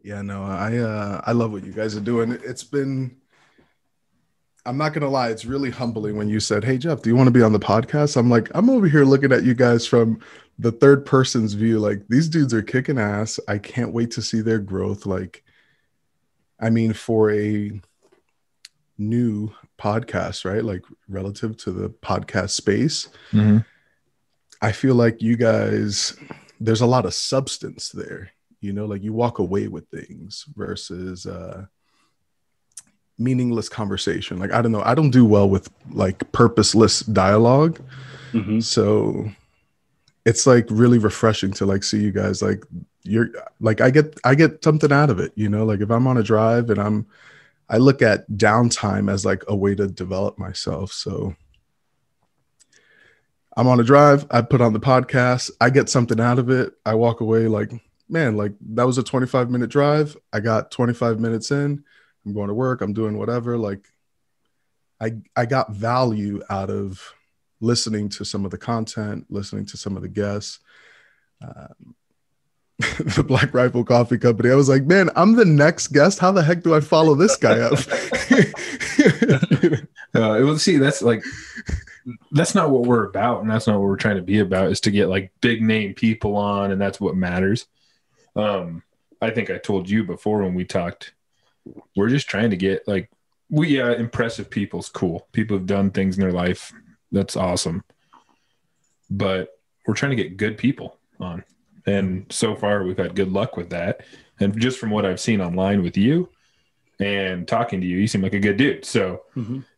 Yeah, no, I love what you guys are doing. It's been, I'm not gonna lie, it's really humbling when you said, "Hey Jeff, do you want to be on the podcast?" I'm like, I'm over here looking at you guys from the third person's view. Like these dudes are kicking ass. I can't wait to see their growth. Like, I mean, for a new podcast, right? Like relative to the podcast space, Hmm. I feel like you guys, there's a lot of substance there. Like you walk away with things versus meaningless conversation. Like, I don't know, I don't do well with like purposeless dialogue. Mm-hmm. So it's like really refreshing to like see you guys like you're like I get something out of it, like if I'm on a drive and I look at downtime as like a way to develop myself. So I'm on a drive, I put on the podcast, I get something out of it, I walk away like, man, like that was a 25-minute drive. I got 25 minutes in. I'm going to work, I'm doing whatever. Like I got value out of listening to some of the content, listening to some of the guests. Um, the Black Rifle Coffee Company. I was like, man, I'm the next guest. How the heck do I follow this guy up? It will see. That's not what we're about, and that's not what we're trying to be about. Is to get like big name people on, and that's what matters. I think I told you before when we talked. We're just trying to get like impressive people's cool. People have done things in their life. That's awesome. But we're trying to get good people on. And so far we've had good luck with that. And just from what I've seen online with you and talking to you, you seem like a good dude. So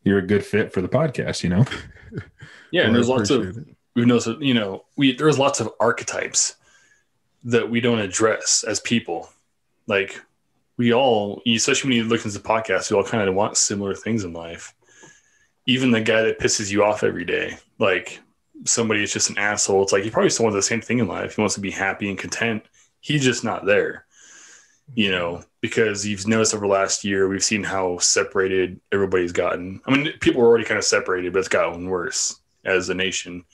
you're a good fit for the podcast, Yeah, and Well, there's we've noticed, there's lots of archetypes that we don't address as people. Like we all, especially when you look into the podcast, we all kind of want similar things in life. Even the guy that pisses you off every day, like somebody is just an asshole. It's like he probably still wants the same thing in life. He wants to be happy and content. He's just not there, because you've noticed over the last year, we've seen how separated everybody's gotten. I mean, people were already kind of separated, but it's gotten worse as a nation.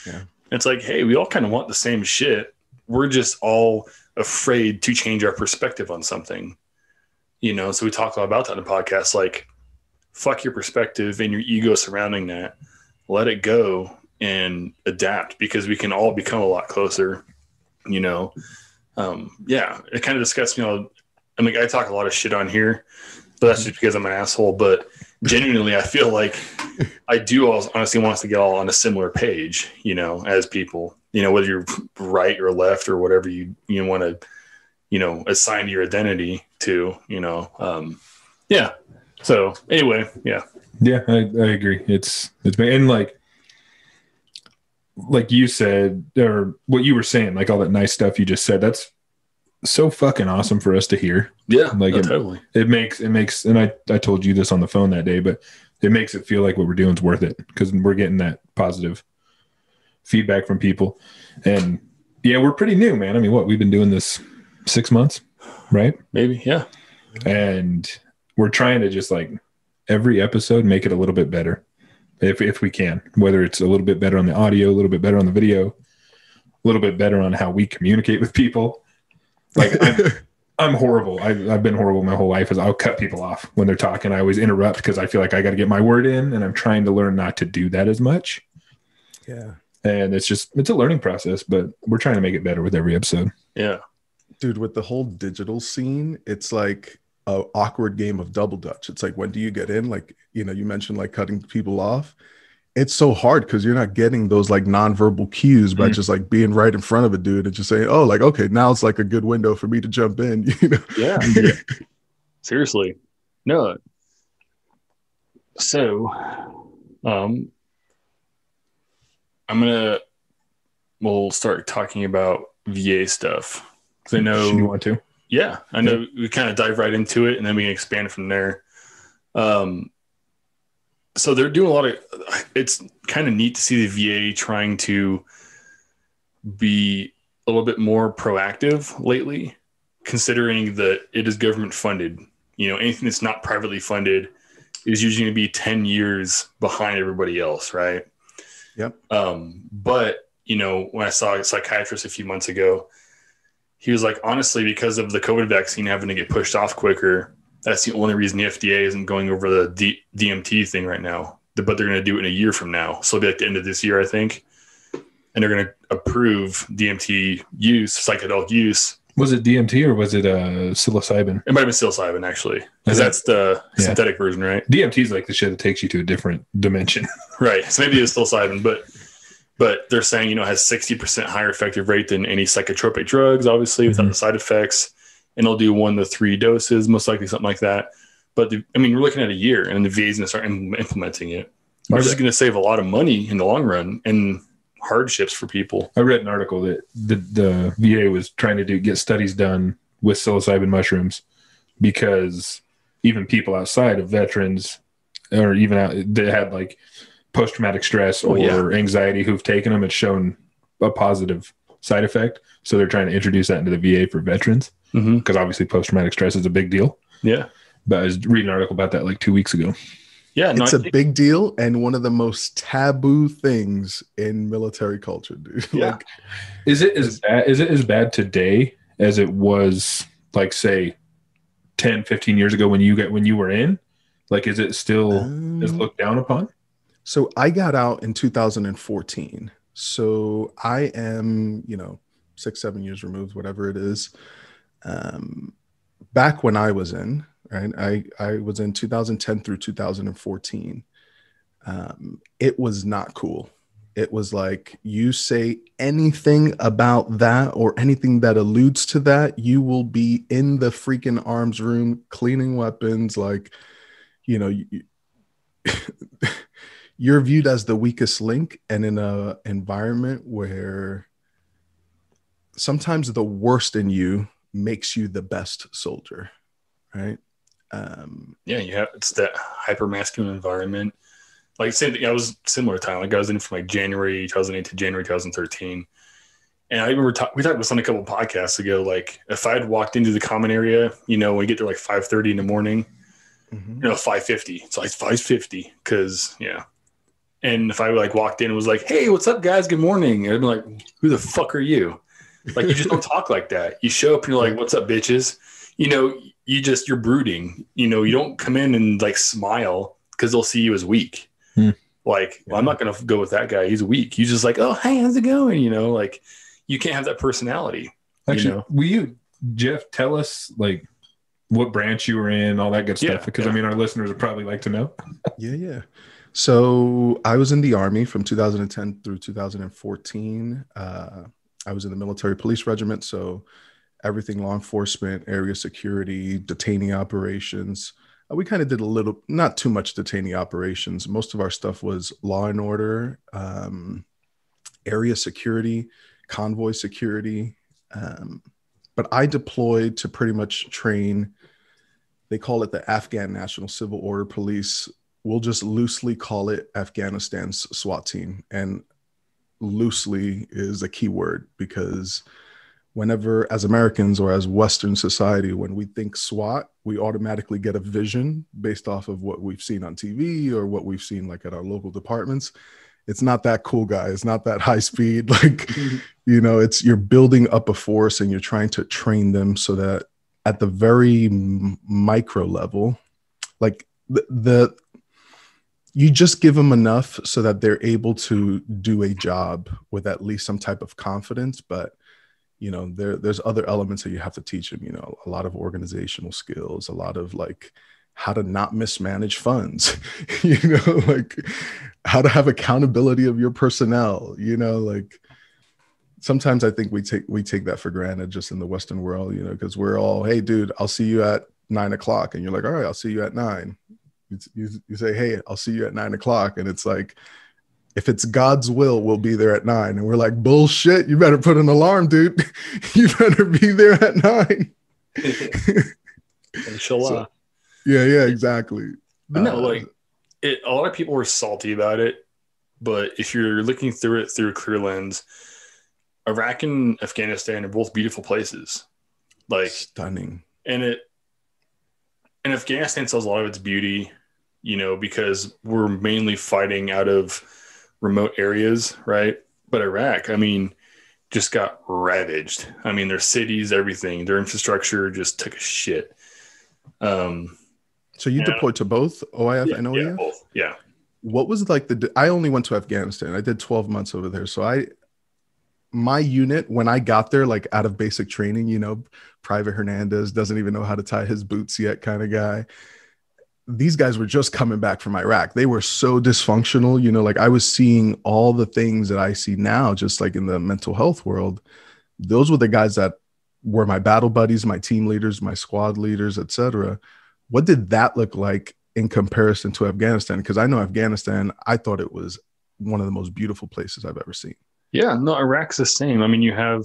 Yeah. It's like, hey, we all kind of want the same shit. We're just all afraid to change our perspective on something, so we talk a lot about that in the podcast. Like, fuck your perspective and your ego surrounding that. Let it go and adapt, because we can all become a lot closer. It kind of disgusts me all. I mean, I talk a lot of shit on here, but that's just because I'm an asshole. But genuinely, I feel like I do honestly want us to get all on a similar page, as people, whether you're right or left or whatever you want to, assign your identity to, yeah. So anyway, yeah. Yeah, I agree. It's and like you said, or what you were saying, like all that nice stuff you just said, that's so fucking awesome for us to hear. Yeah, like totally. It makes, and I told you this on the phone that day, but it makes it feel like what we're doing is worth it, because we're getting that positive feedback from people. And yeah, we're pretty new, man. I mean, we've been doing this 6 months, right? Maybe, yeah. And we're trying to just like every episode make it a little bit better, if we can, whether it's a little bit better on the audio, a little bit better on the video, a little bit better on how we communicate with people. Like I'm horrible. I've been horrible my whole life. Is I'll cut people off when they're talking. I always interrupt because I feel like I got to get my word in, and I'm trying to learn not to do that as much. Yeah. And it's a learning process, but we're trying to make it better with every episode. Yeah. Dude, with the whole digital scene, it's like a awkward game of double dutch. It's like, when do you get in? Like, you mentioned like cutting people off. It's so hard because you're not getting those like nonverbal cues by just like being right in front of a dude and just saying, oh, like, okay, now it's like a good window for me to jump in, Yeah. Seriously. No. So, we'll start talking about VA stuff. Because I know you want to. Yeah, I know we kind of dive right into it, and then we can expand from there. So they're doing a lot of. It's kind of neat to see the VA trying to be a little bit more proactive lately, considering that it is government funded. Anything that's not privately funded is usually going to be 10 years behind everybody else, right? Yep. But when I saw a psychiatrist a few months ago, he was like, honestly, because of the COVID vaccine having to get pushed off quicker, that's the only reason the FDA isn't going over the DMT thing right now. But they're going to do it in a year from now. So it'll be like the end of this year, I think. And they're going to approve DMT use, psychedelic use. Was it DMT or was it psilocybin? It might have been psilocybin, actually, because that's the synthetic version, right? DMT is like the shit that takes you to a different dimension. Right. So maybe it's psilocybin, but they're saying, you know, it has 60% higher effective rate than any psychotropic drugs, obviously, without the side effects. And they'll do 1 to 3 doses, most likely something like that. But I mean, we're looking at a year, and the VA is going to start implementing it. Which is going to save a lot of money in the long run and hardships for people. I read an article that the VA was trying to get studies done with psilocybin mushrooms because even people outside of veterans or even that had like post-traumatic stress or anxiety who've taken them, it's shown a positive side effect. So they're trying to introduce that into the VA for veterans because obviously post-traumatic stress is a big deal. Yeah. But I was reading an article about that like 2 weeks ago. Yeah, it's a big deal and one of the most taboo things in military culture, dude. Yeah. Like, is it as bad today as it was like say 10, 15 years ago when you were in? Like, is it still is looked down upon? So I got out in 2014. So I am, 6-7 years removed, whatever it is. Back when I was in, right? I was in 2010 through 2014. It was not cool. It was like, you say anything about that or anything that alludes to that, you will be in the freaking arms room cleaning weapons. Like, you're viewed as the weakest link, and in an environment where sometimes the worst in you makes you the best soldier, right? It's that hyper masculine environment. Like same thing, I was similar time. Like I was in from like January 2008 to January 2013, and I remember we talked about this on a couple of podcasts ago. Like if I had walked into the common area, when we get there like 5:30 in the morning, 5:50. It's like 5:50 because And if I like walked in and was like, "Hey, what's up, guys? Good morning," I'd be like, "Who the fuck are you?" Like you just don't talk like that. You show up and you're like, "What's up, bitches?" You're brooding. You don't come in and like smile because they'll see you as weak. Like, well, I'm not gonna go with that guy. He's weak. You just like, "Oh, hey, how's it going?" Like you can't have that personality. Actually, will you, Jeff, tell us like what branch you were in, all that good stuff? Because I mean, our listeners would probably like to know. Yeah. So I was in the Army from 2010 through 2014. I was in the military police regiment. So everything law enforcement, area security, detainee operations. We kind of did not too much detainee operations. Most of our stuff was law and order, area security, convoy security. But I deployed to pretty much train, they call it the Afghan National Civil Order Police. We'll just loosely call it Afghanistan's SWAT team. And loosely is a key word because whenever, as Americans or as Western society, when we think SWAT, we automatically get a vision based off of what we've seen on TV or what we've seen like at our local departments. It's not that cool, guy. It's not that high speed. Like, it's you're building up a force and you're trying to train them so that at the very micro level, like you just give them enough so that they're able to do a job with at least some type of confidence. But, there's other elements that you have to teach them, a lot of organizational skills, a lot of like how to not mismanage funds, like how to have accountability of your personnel, like sometimes I think we take that for granted just in the Western world, because we're all, hey, dude, I'll see you at 9:00. And you're like, all right, I'll see you at 9. You say, hey, I'll see you at 9:00. And it's like, if it's God's will, we'll be there at 9. And we're like, bullshit. You better put an alarm, dude. You better be there at 9. Inshallah. Yeah, exactly. But no, like a lot of people were salty about it. But if you're looking through it through a clear lens, Iraq and Afghanistan are both beautiful places. Like stunning. And Afghanistan sells a lot of its beauty, because we're mainly fighting out of remote areas, right? But Iraq, I mean, just got ravaged. I mean, their cities, everything, their infrastructure just took a shit. So you deployed to both OIF and OEF? Yeah, both. Yeah. What was like I only went to Afghanistan. I did 12 months over there. So my unit, when I got there, like out of basic training, you know, Private Hernandez doesn't even know how to tie his boots yet kind of guy. These guys were just coming back from Iraq. They were so dysfunctional, you know, like I was seeing all the things that I see now, just like in the mental health world. Those were the guys that were my battle buddies, my team leaders, my squad leaders, etc. What did that look like in comparison to Afghanistan? Because I know Afghanistan, I thought it was one of the most beautiful places I've ever seen. Yeah, no, Iraq's the same. I mean, you have,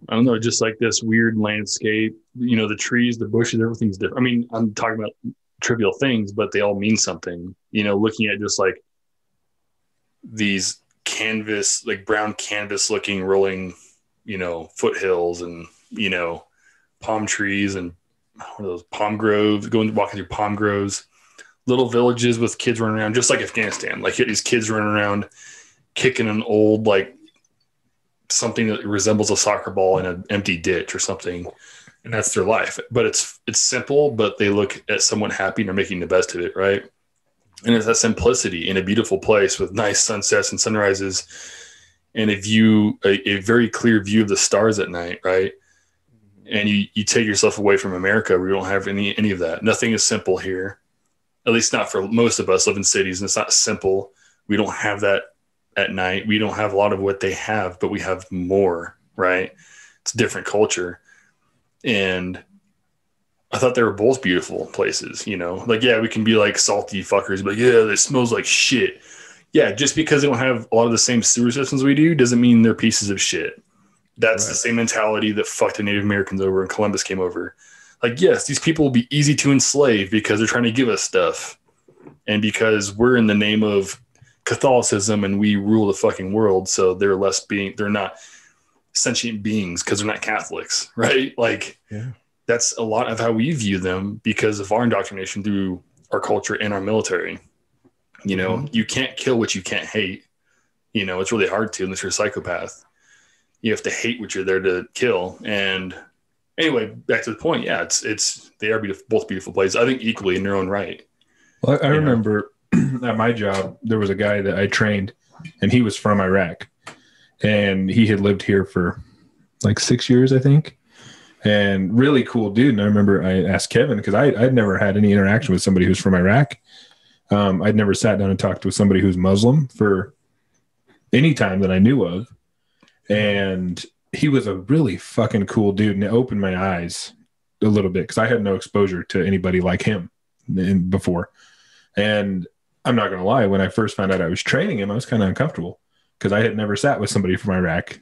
I don't know, just like this weird landscape, you know, the trees, the bushes, everything's different. I mean, I'm talking about trivial things, but they all mean something, you know, looking at just like these canvas, like brown canvas looking rolling, you know, foothills and, you know, palm trees and what are those palm groves, walking through palm groves, little villages with kids running around, just like Afghanistan. Like you had these kids running around, kicking an old, like something that resembles a soccer ball in an empty ditch or something. And that's their life. But it's simple, but they look at someone happy and are making the best of it. Right. And it's that simplicity in a beautiful place with nice sunsets and sunrises and a very clear view of the stars at night. Right. And you take yourself away from America where you don't have any of that. Nothing is simple here, at least not for most of us live in cities. And it's not simple. We don't have that at night. We don't have a lot of what they have, but we have more, right? It's a different culture. And I thought they were both beautiful places, you know, like, yeah, we can be like salty fuckers, but yeah, it smells like shit. Yeah. Just because they don't have a lot of the same sewer systems we do doesn't mean they're pieces of shit. That's right. The same mentality that fucked the Native Americans over when Columbus came over. Like, yes, these people will be easy to enslave because they're trying to give us stuff. And because we're in the name of Catholicism and we rule the fucking world. So they're not sentient beings because they're not Catholics, right? Like, yeah. That's a lot of how we view them because of our indoctrination through our culture and our military. You know, You can't kill what you can't hate. You know, it's really hard to unless you're a psychopath. You have to hate what you're there to kill. And anyway, back to the point. Yeah, they are both beautiful places. I think equally in their own right. Well, I remember at my job, there was a guy that I trained and he was from Iraq and he had lived here for like 6 years, I think. And really cool dude. And I remember I asked Kevin because I'd never had any interaction with somebody who's from Iraq. I'd never sat down and talked with somebody who's Muslim for any time that I knew of. And he was a really fucking cool dude. And it opened my eyes a little bit because I had no exposure to anybody like him before. And I'm not going to lie, when I first found out I was training him, I was kind of uncomfortable because I had never sat with somebody from Iraq.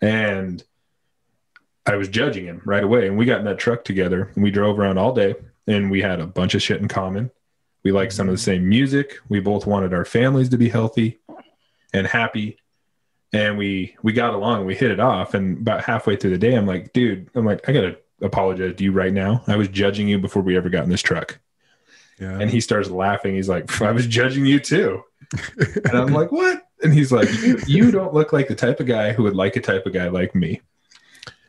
And I was judging him right away. And we got in that truck together and we drove around all day and we had a bunch of shit in common. We liked some of the same music. We both wanted our families to be healthy and happy. And we got along and we hit it off. And about halfway through the day, I'm like, dude, I got to apologize to you right now. I was judging you before we ever got in this truck. Yeah. And he starts laughing. He's like, I was judging you too. And I'm like, what? And he's like, you don't look like the type of guy who would like a type of guy like me.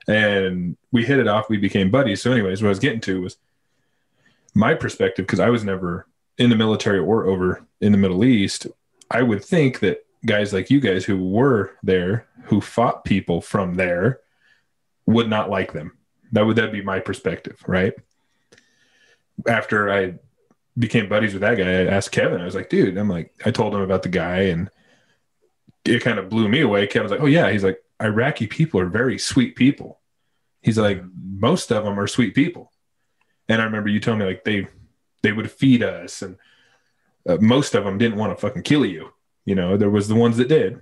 And we hit it off. We became buddies. So anyways, what I was getting to was my perspective, because I was never in the military or over in the Middle East. I would think that guys like you guys who were there, who fought people from there, would not like them. That'd be my perspective, right? After I became buddies with that guy, I asked Kevin, I was like, dude, I told him about the guy and it kind of blew me away. Kevin's like, oh yeah. He's like, Iraqi people are very sweet people. He's like, most of them are sweet people. And I remember you telling me like they would feed us and most of them didn't want to fucking kill you. You know, there was the ones that did,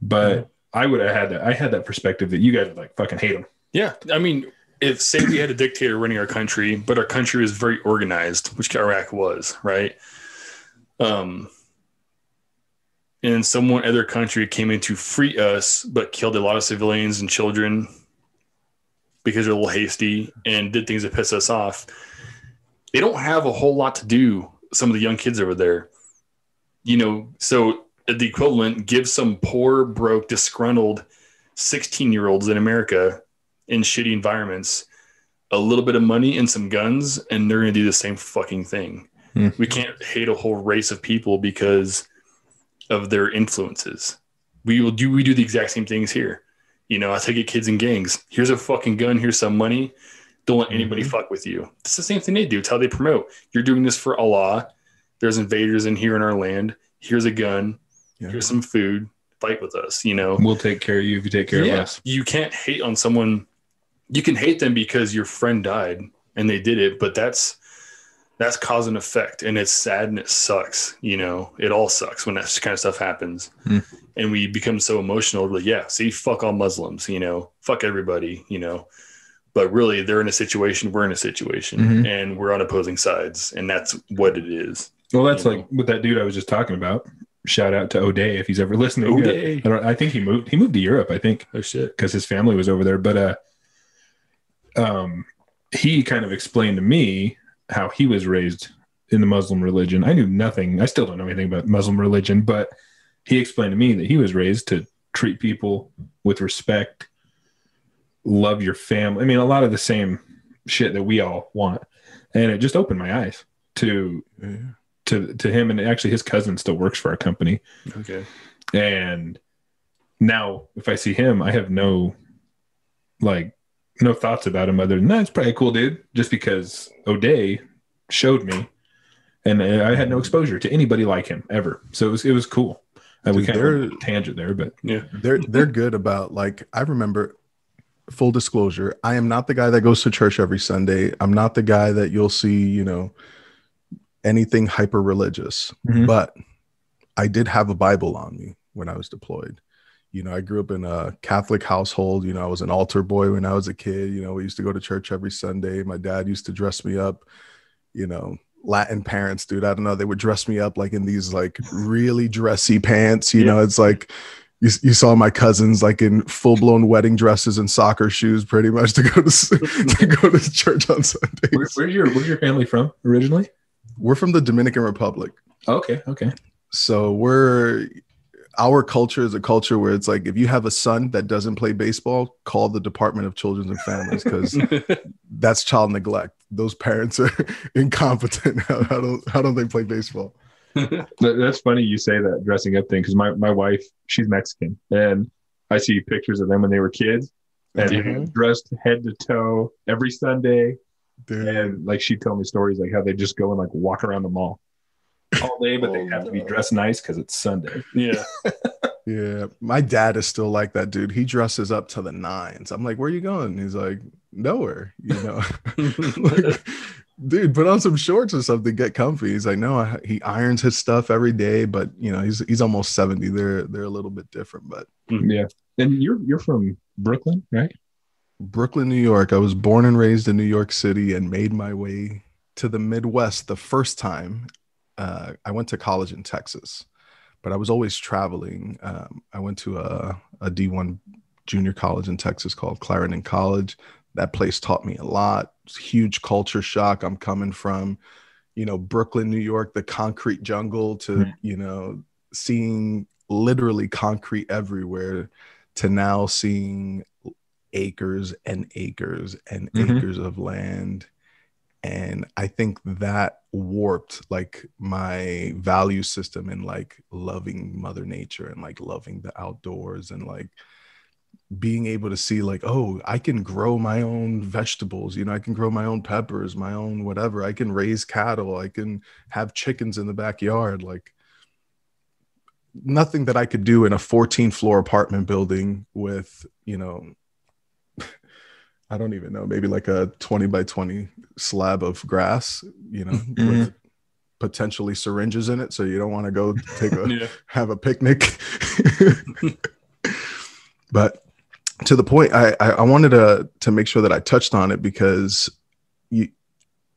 but I would have had that perspective that you guys would like fucking hate them. Yeah. I mean, if say we had a dictator running our country, but our country was very organized, which Iraq was, right? And someone other country came in to free us, but killed a lot of civilians and children because they're a little hasty and did things that piss us off. They don't have a whole lot to do. Some of the young kids over there, you know, so the equivalent, give some poor, broke, disgruntled 16-year-olds in America in shitty environments a little bit of money and some guns, and they're going to do the same fucking thing. We can't hate a whole race of people because of their influences. We do the exact same things here. You know, I take it kids in gangs. Here's a fucking gun. Here's some money. Don't let anybody fuck with you. It's the same thing they do. It's how they promote. You're doing this for Allah. There's invaders in here in our land. Here's a gun. Yeah. Here's some food. Fight with us. You know, we'll take care of you if you take care of us. You can't hate on someone. You can hate them because your friend died and they did it, but that's cause and effect, and it's sad and it sucks. You know, it all sucks when that kind of stuff happens, and we become so emotional. We're like, yeah, see, fuck all Muslims. You know, fuck everybody. You know. But really, they're in a situation, we're in a situation, and we're on opposing sides, and that's what it is. Well, that's like with that dude I was just talking about. Shout out to O'Day if he's ever listening. O'Day. I think he moved to Europe, I think. Oh, shit. Because his family was over there. But he kind of explained to me how he was raised in the Muslim religion. I knew nothing. I still don't know anything about Muslim religion, but he explained to me that he was raised to treat people with respect, love your family. I mean, a lot of the same shit that we all want. And it just opened my eyes to him. And actually his cousin still works for our company. Okay. And now if I see him, I have no thoughts about him other than that's probably a cool dude, just because O'Day showed me, and I had no exposure to anybody like him ever. So it was cool. We kind of tangent there, but yeah, they're good about, like, I remember, full disclosure, I am not the guy that goes to church every Sunday. I'm not the guy that you'll see, you know, anything hyper religious, but I did have a Bible on me when I was deployed. You know, I grew up in a Catholic household. You know, I was an altar boy when I was a kid. You know, we used to go to church every Sunday. My dad used to dress me up. You know, Latin parents, dude, I don't know. They would dress me up like in these like really dressy pants. You know, it's like you saw my cousins like in full blown wedding dresses and soccer shoes, pretty much to go to church on Sundays. Where's your family from originally? We're from the Dominican Republic. Okay. So our culture is a culture where it's like, if you have a son that doesn't play baseball, call the Department of Children and Families, because that's child neglect. Those parents are incompetent. How don't they play baseball? That's funny you say that dressing up thing, because my wife, she's Mexican, and I see pictures of them when they were kids, and they dressed head to toe every Sunday. Dude. And like she told me stories like how they just go and like walk around the mall all day, but they have to be dressed nice because it's Sunday. Yeah. Yeah. My dad is still like that, dude. He dresses up to the nines. I'm like, where are you going? He's like, nowhere, you know. Like, dude, put on some shorts or something, get comfy. He's like, no, he irons his stuff every day, but you know, he's almost 70. They're a little bit different, but yeah. And you're from Brooklyn, right? Brooklyn, New York. I was born and raised in New York City and made my way to the Midwest the first time. I went to college in Texas, but I was always traveling. I went to a D1 junior college in Texas called Clarendon College. That place taught me a lot. It's a huge culture shock. I'm coming from, you know, Brooklyn, New York, the concrete jungle, to, you know, seeing literally concrete everywhere, to now seeing acres and acres and acres of land. And I think that warped like my value system in like loving Mother Nature and like loving the outdoors, and like being able to see like, oh, I can grow my own vegetables, you know, I can grow my own peppers, my own whatever, I can raise cattle, I can have chickens in the backyard. Like nothing that I could do in a 14-floor apartment building with, you know, I don't even know, maybe like a 20 by 20 slab of grass, you know, with potentially syringes in it. So you don't want to go have a picnic. But to the point, I wanted to make sure that I touched on it, because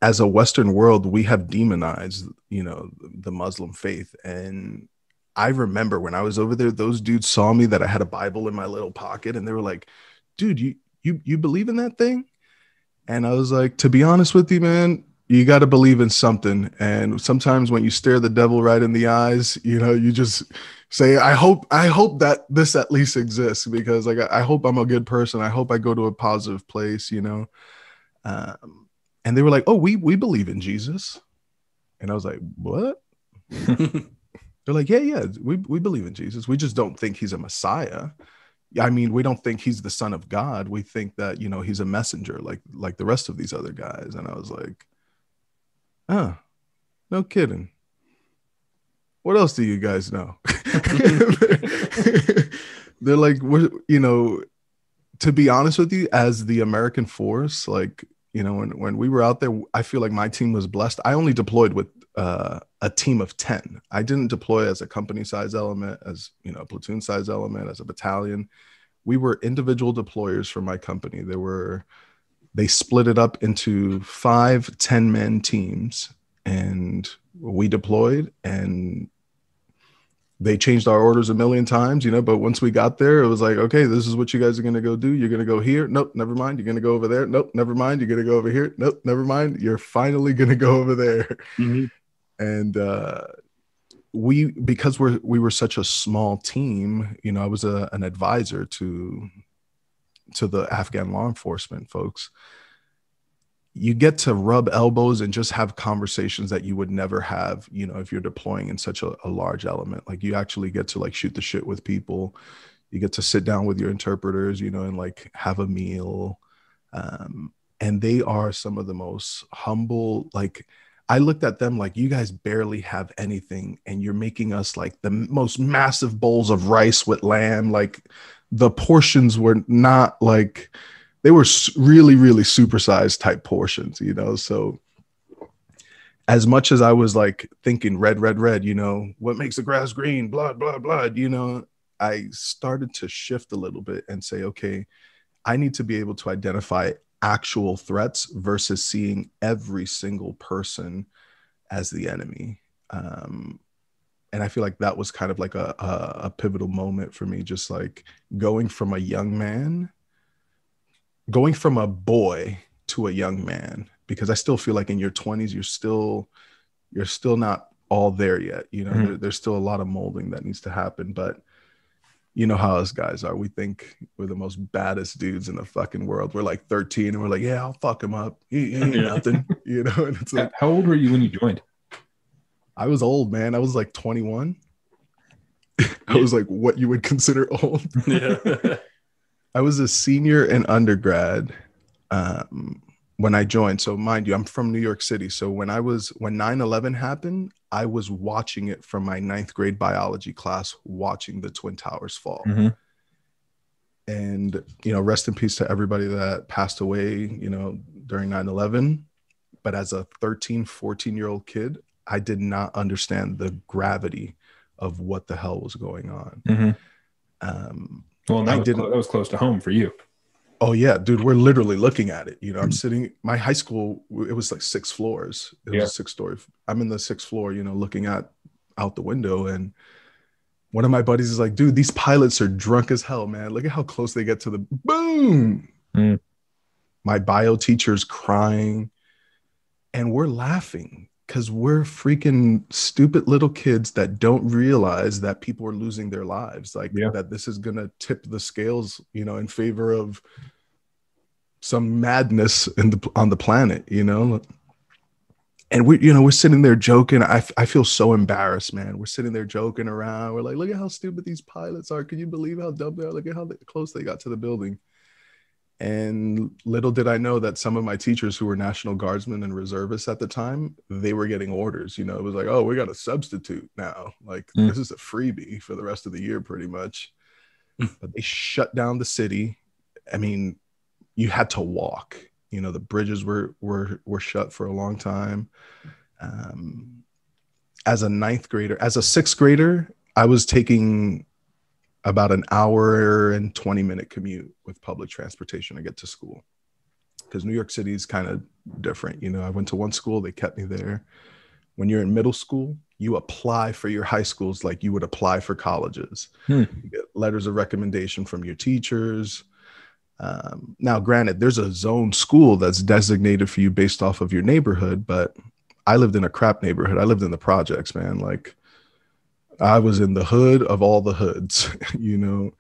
as a Western world, we have demonized, you know, the Muslim faith. And I remember when I was over there, those dudes saw me that I had a Bible in my little pocket, and they were like, dude, you believe in that thing? And I was like, to be honest with you, man, you got to believe in something. And sometimes when you stare the devil right in the eyes, you know, you just say, I hope that this at least exists, because like I hope I'm a good person. I hope I go to a positive place, you know. And they were like, "Oh, we believe in Jesus," and I was like, "What?" They're like, "Yeah, we believe in Jesus. We just don't think he's a Messiah. I mean, we don't think he's the son of God. We think that, you know, he's a messenger like the rest of these other guys." And I was like, "Oh, no kidding. What else do you guys know?" They're like, "We're, you know, to be honest with you, as the American force, like, you know, when we were out there, I feel like my team was blessed. I only deployed with a team of 10. I didn't deploy as a company size element, as, you know, a platoon size element, as a battalion. We were individual deployers for my company. They split it up into 5 10-man teams, and we deployed, and they changed our orders a million times, you know, but once we got there, it was like, okay, this is what you guys are going to go do. You're going to go here. Nope, never mind. You're going to go over there. Nope, never mind. You're going to go over here. Nope, never mind. You're finally going to go over there. Mhm. And because we were such a small team, you know, I was an advisor to the Afghan law enforcement folks. You get to rub elbows and just have conversations that you would never have, you know, if you're deploying in such a large element. Like, you actually get to like shoot the shit with people. You get to sit down with your interpreters, you know, and like have a meal. And they are some of the most humble. Like, I looked at them like, you guys barely have anything, and you're making us like the most massive bowls of rice with lamb. Like, the portions were not like, they were really, really supersized type portions, you know? So as much as I was like thinking red, you know, what makes the grass green, blood, you know, I started to shift a little bit and say, okay, I need to be able to identify actual threats versus seeing every single person as the enemy. And I feel like that was kind of like a pivotal moment for me, just like going from a boy to a young man, because I still feel like in your 20s, you're still not all there yet. You know, Mm-hmm. there's still a lot of molding that needs to happen, but you know how us guys are. We think we're the most baddest dudes in the fucking world. We're like 13 and we're like, yeah, I'll fuck him up. He ain't nothing, you know? And it's like, how old were you when you joined? I was old, man. I was like 21. I was like what you would consider old. Yeah. I was a senior in undergrad when I joined. So mind you, I'm from New York City. So when 9/11 happened, I was watching it from my 9th grade biology class, watching the Twin Towers fall. Mm-hmm. And, you know, rest in peace to everybody that passed away, you know, during 9/11. But as a 13, 14-year-old kid, I did not understand the gravity of what the hell was going on. Mm-hmm. Well, that was close to home for you. Oh yeah, dude, we're literally looking at it. You know, I'm sitting, my high school, it was like 6 floors. It was a 6-story. I'm in the 6th floor, you know, looking out the window. And one of my buddies is like, dude, these pilots are drunk as hell, man. Look at how close they get to the boom. Mm. My bio teacher's crying, and we're laughing because we're freaking stupid little kids that don't realize that people are losing their lives. Like that this is going to tip the scales, you know, in favor of some madness on the planet, you know? And we're sitting there joking. I feel so embarrassed, man. We're sitting there joking around. We're like, look at how stupid these pilots are. Can you believe how dumb they are? Look at how close they got to the building. And little did I know that some of my teachers who were National Guardsmen and reservists at the time, they were getting orders. You know, it was like, oh, we got a substitute now. Like, this is a freebie for the rest of the year, pretty much. But they shut down the city. I mean, you had to walk. You know, the bridges were shut for a long time. As a 9th grader, as a 6th grader, I was taking about an hour and 20-minute commute with public transportation to get to school, because New York City is kind of different. You know, I went to one school, they kept me there. When you're in middle school, you apply for your high schools like you would apply for colleges. You get letters of recommendation from your teachers. Now, granted, there's a zone school that's designated for you based off of your neighborhood, but I lived in a crap neighborhood. I lived in the projects, man. Like, I was in the hood of all the hoods. You know,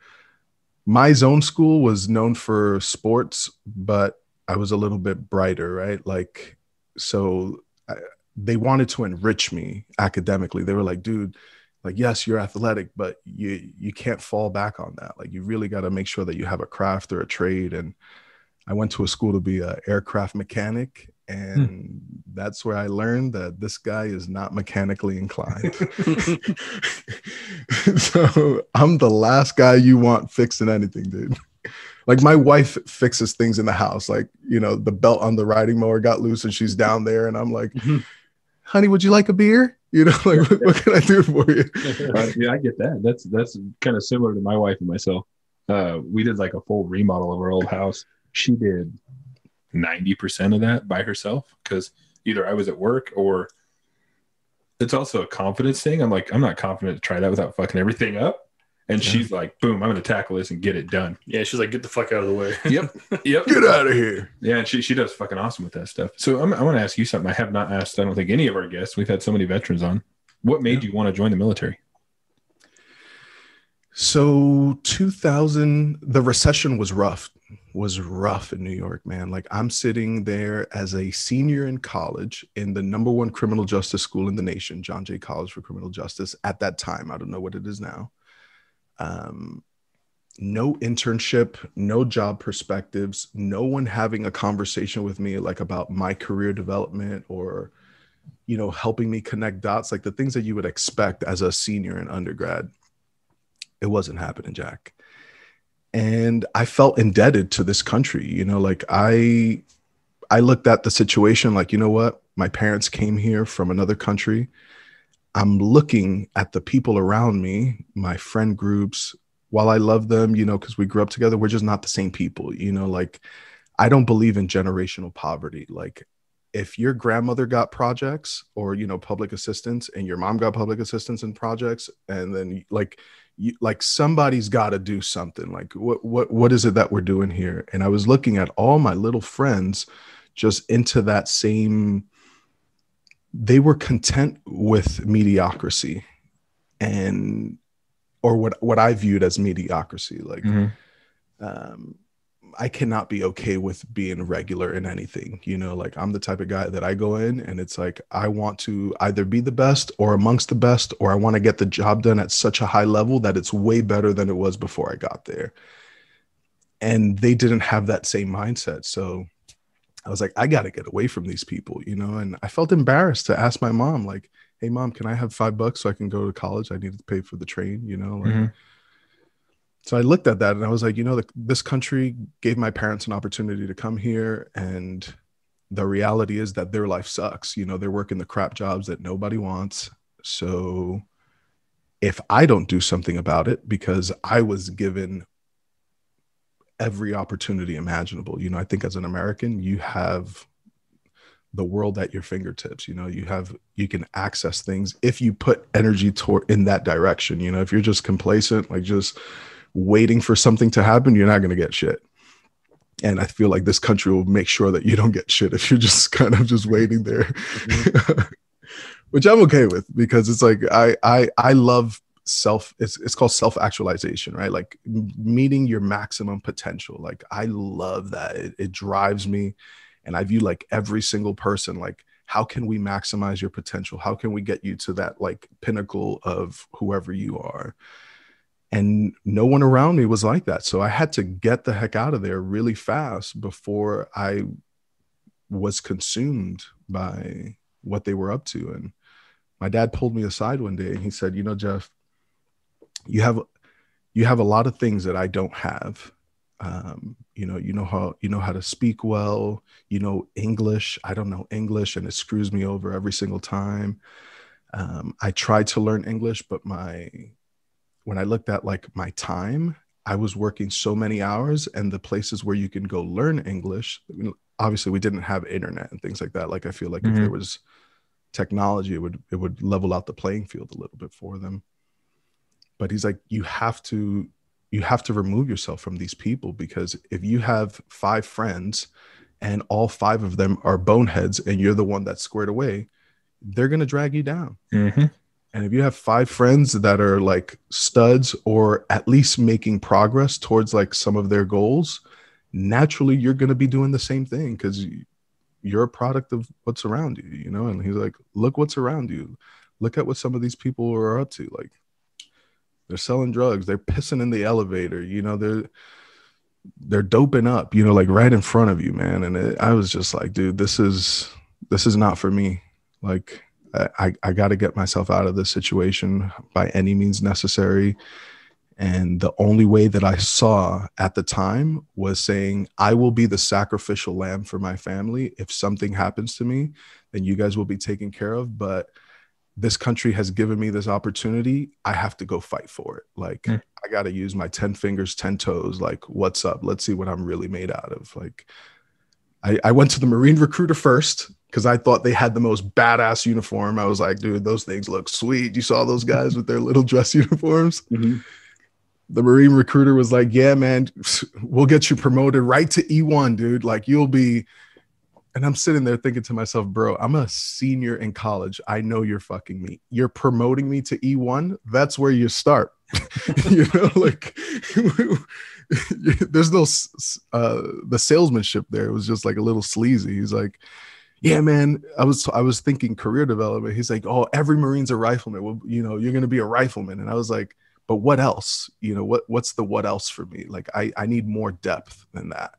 my zone school was known for sports, but I was a little bit brighter, right? Like, so I, they wanted to enrich me academically. They were like, dude, like, yes, you're athletic, but you can't fall back on that. Like, you really got to make sure that you have a craft or a trade. And I went to a school to be an aircraft mechanic, and that's where I learned that this guy is not mechanically inclined. So I'm the last guy you want fixing anything, dude. Like, my wife fixes things in the house. Like, you know, the belt on the riding mower got loose and she's down there, and I'm like, honey, would you like a beer? You know, like, what can I do for you? Yeah, I get that. That's kind of similar to my wife and myself. We did like a full remodel of our old house. She did 90% of that by herself because either I was at work, or it's also a confidence thing. I'm like, I'm not confident to try that without fucking everything up. And she's like, boom, I'm going to tackle this and get it done. Yeah, she's like, get the fuck out of the way. Yep. Get out of here. Yeah, and she does fucking awesome with that stuff. So I want to ask you something I have not asked, I don't think, any of our guests. We've had so many veterans on. What made you want to join the military? So 2000, the recession was rough in New York, man. Like, I'm sitting there as a senior in college in the #1 criminal justice school in the nation, John Jay College for Criminal Justice. At that time, I don't know what it is now. No internship, no job perspectives, no one having a conversation with me like about my career development or, you know, helping me connect dots, like the things that you would expect as a senior in undergrad. It wasn't happening, Jack. And I felt indebted to this country. You know, like I looked at the situation like, you know what? My parents came here from another country. I'm looking at the people around me, my friend groups. While I love them, you know, because we grew up together, we're just not the same people. You know, like, I don't believe in generational poverty. Like, if your grandmother got projects or, you know, public assistance, and your mom got public assistance and projects, and then like somebody's got to do something. Like, what is it that we're doing here? And I was looking at all my little friends just into that same, they were content with mediocrity, and or what I viewed as mediocrity. Like, I cannot be okay with being regular in anything. You know, like, I'm the type of guy that I go in and it's like, I want to either be the best or amongst the best, or I want to get the job done at such a high level that it's way better than it was before I got there. And they didn't have that same mindset. So I was like, I got to get away from these people, you know? And I felt embarrassed to ask my mom, like, hey, Mom, can I have $5 so I can go to college? I need to pay for the train, you know? Like, so I looked at that and I was like, you know, this country gave my parents an opportunity to come here. And the reality is that their life sucks. You know, they're working the crap jobs that nobody wants. So if I don't do something about it, because I was given every opportunity imaginable, you know, I think as an American, you have the world at your fingertips. You know, you can access things if you put energy toward in that direction. You know, if you're just complacent, like just waiting for something to happen, you're not going to get shit. And I feel like this country will make sure that you don't get shit if you're just kind of just waiting there, which I'm okay with, because it's like, I love it's called self-actualization, right? Like meeting your maximum potential. Like, I love that. It drives me. And I view like every single person, like, how can we maximize your potential? How can we get you to that like pinnacle of whoever you are? And no one around me was like that. So I had to get the heck out of there really fast before I was consumed by what they were up to. And my dad pulled me aside one day and he said, you know, Jeff, you have a lot of things that I don't have. You know how to speak well, you know, English. I don't know English and it screws me over every single time. I tried to learn English, but when I looked at like my time, I was working so many hours, and the places where you can go learn English, obviously we didn't have internet and things like that. Like, I feel like if there was technology, it would level out the playing field a little bit for them. But he's like, you have to remove yourself from these people, because if you have 5 friends and all 5 of them are boneheads and you're the one that's squared away, they're going to drag you down. And if you have 5 friends that are like studs or at least making progress towards like some of their goals, naturally you're going to be doing the same thing because you're a product of what's around you, you know? And he's like, look what's around you. Look at what some of these people are up to. Like, they're selling drugs, they're pissing in the elevator, you know, they're doping up, you know, like right in front of you, man. And I was just like, dude, this is not for me. Like, I got to get myself out of this situation by any means necessary. And the only way that I saw at the time was saying, I will be the sacrificial lamb for my family. If something happens to me, then you guys will be taken care of. But this country has given me this opportunity. I have to go fight for it. Like, I got to use my 10 fingers, 10 toes. Like, what's up? Let's see what I'm really made out of. Like, I went to the Marine recruiter first because I thought they had the most badass uniform. I was like, dude, those things look sweet. You saw those guys with their little dress uniforms? Mm-hmm. The Marine recruiter was like, yeah, man, we'll get you promoted right to E1, dude. Like, you'll be. And I'm sitting there thinking to myself, bro, I'm a senior in college. I know you're fucking me. You're promoting me to E1. That's where you start. You know, like there's no the salesmanship there. It was just like a little sleazy. He's like, yeah, man, I was thinking career development. He's like, oh, every Marine's a rifleman. Well, you know, you're going to be a rifleman. And I was like, but what else? You know, what's the what else for me? Like, I need more depth than that.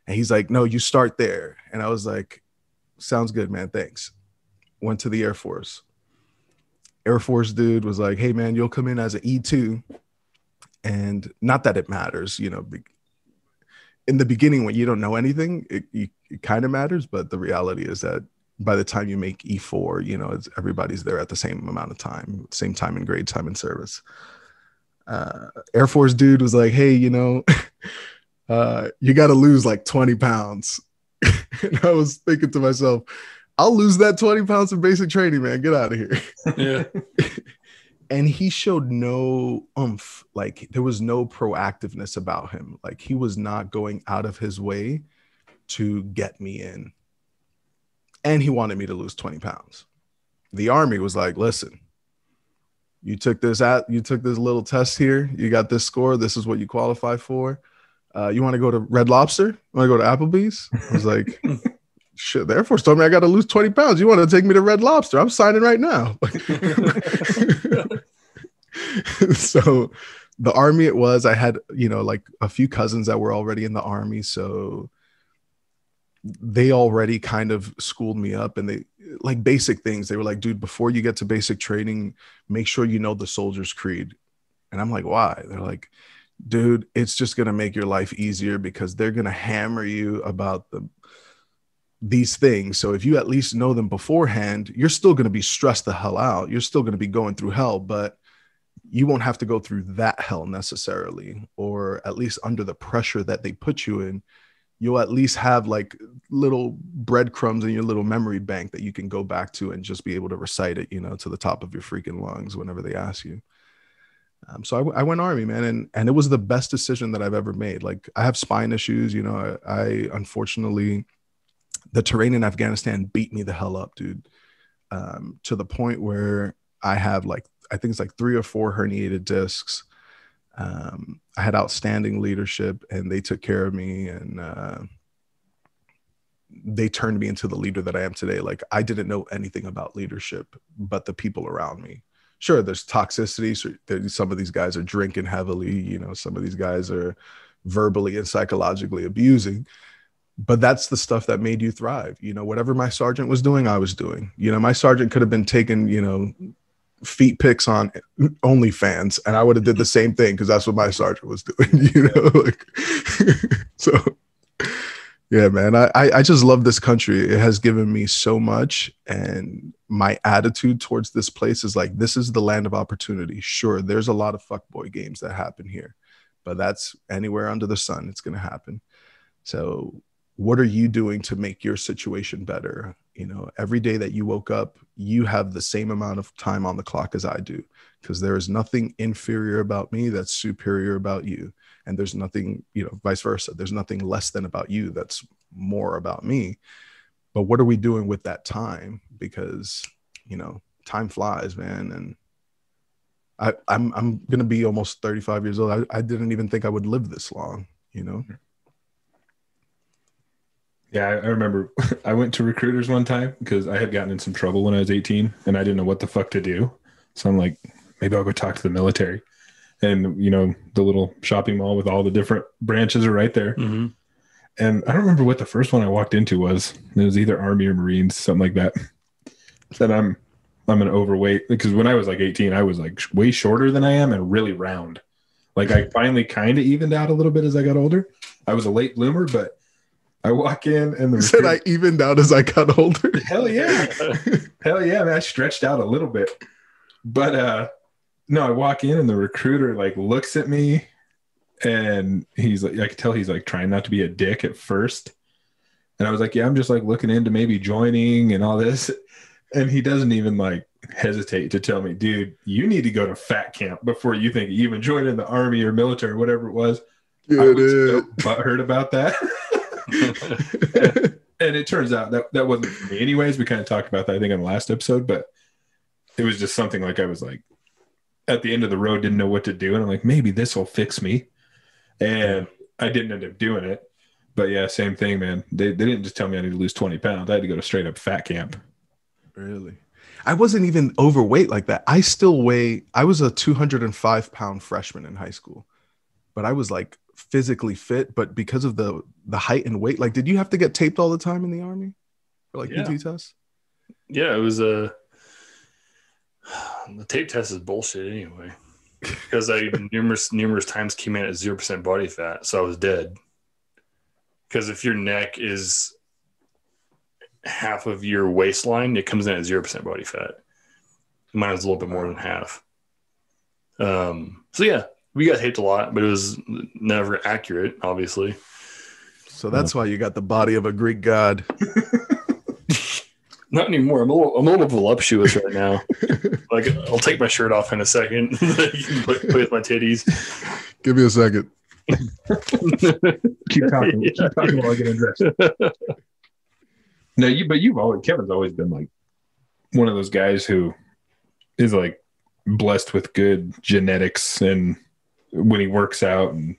And he's like, no, you start there. And I was like, sounds good, man. Thanks. Went to the Air Force. Air Force dude was like, hey, man, you'll come in as an E2. And not that it matters, you know, in the beginning when you don't know anything, it kind of matters. But the reality is that by the time you make E4, you know, everybody's there at the same amount of time, same time in grade, time in service. Air Force dude was like, hey, you know, you got to lose like 20 pounds. And I was thinking to myself, I'll lose that 20 pounds in basic training, man. Get out of here. Yeah. And he showed no oomph. Like, there was no proactiveness about him. Like, he was not going out of his way to get me in. And he wanted me to lose 20 pounds. The Army was like, listen, you took this little test here. You got this score. This is what you qualify for. You want to go to Red Lobster? You want to go to Applebee's? I was like, shit, the Air Force told me I got to lose 20 pounds. You want to take me to Red Lobster? I'm signing right now. So the Army it was. I had, you know, like a few cousins that were already in the Army. So they already kind of schooled me up, and they like basic things. They were like, dude, before you get to basic training, make sure you know the soldier's creed. And I'm like, why? They're like, dude, it's just going to make your life easier because they're going to hammer you about these things. So if you at least know them beforehand, you're still going to be stressed the hell out. You're still going to be going through hell, but you won't have to go through that hell necessarily, or at least under the pressure that they put you in. You'll at least have like little breadcrumbs in your little memory bank that you can go back to and just be able to recite it, you know, to the top of your freaking lungs whenever they ask you. So I went Army, man, and it was the best decision that I've ever made. Like, I have spine issues, you know. I unfortunately, the terrain in Afghanistan beat me the hell up, dude, to the point where I have like, I think it's like 3 or 4 herniated discs. I had outstanding leadership, and they took care of me, and they turned me into the leader that I am today. Like, I didn't know anything about leadership, but the people around me. Sure, there's toxicity. So some of these guys are drinking heavily. You know, some of these guys are verbally and psychologically abusing. But that's the stuff that made you thrive. You know, whatever my sergeant was doing, I was doing. You know, my sergeant could have been taking, you know, feet pics on OnlyFans, and I would have did the same thing because that's what my sergeant was doing. You know, like so. Yeah, man, I just love this country. It has given me so much, and my attitude towards this place is like, this is the land of opportunity. Sure, there's a lot of fuckboy games that happen here, but that's anywhere under the sun. It's going to happen. So what are you doing to make your situation better? You know, every day that you woke up, you have the same amount of time on the clock as I do, because there is nothing inferior about me that's superior about you. And there's nothing, you know, vice versa. There's nothing less than about you that's more about me. But what are we doing with that time? Because, you know, time flies, man. And I'm gonna be almost 35 years old. I didn't even think I would live this long, you know. Yeah, I remember I went to recruiters one time because I had gotten in some trouble when I was 18 and I didn't know what the fuck to do. So I'm like, maybe I'll go talk to the military. And, you know, the little shopping mall with all the different branches are right there. Mm-hmm. And I don't remember what the first one I walked into was. It was either Army or Marines, something like that. Said I'm an overweight because when I was like 18, I was like way shorter than I am and really round. Like I finally kind of evened out a little bit as I got older. I was a late bloomer, but I walk in and You said I evened out as I got older. Hell yeah. Hell yeah, man. I stretched out a little bit. But no, I walk in and the recruiter like looks at me and he's like, I could tell he's like trying not to be a dick at first. And I was like, yeah, I'm just like looking into maybe joining and all this. And he doesn't even like hesitate to tell me, dude, you need to go to fat camp before you think you even join in the Army or military or whatever it was. I was so butthurt about that. And it turns out that wasn't for me anyways. We kind of talked about that I think in the last episode, but it was just something like I was like at the end of the road, didn't know what to do, and I'm like, maybe this will fix me. And I didn't end up doing it, but yeah, same thing, man. They didn't just tell me I need to lose 20 pounds. I had to go to straight up fat camp. Really? I wasn't even overweight like that. I was a 205-pound freshman in high school, but I was like physically fit, but because of the height and weight, like, did you have to get taped all the time in the Army for like PT tests? Yeah, it was the tape test is bullshit anyway, because I numerous times came in at 0% body fat, so I was dead. Because if your neck is half of your waistline, it comes in at 0% body fat. Mine was a little bit more than half. So yeah, we got taped a lot, but it was never accurate, obviously. So that's why you got the body of a Greek god. Not anymore. I'm a little voluptuous right now. Like, I'll take my shirt off in a second. You can play with my titties. Give me a second. Keep talking. Yeah. Keep talking while I get undressed. No, Kevin's always been like one of those guys who is like blessed with good genetics, and when he works out, and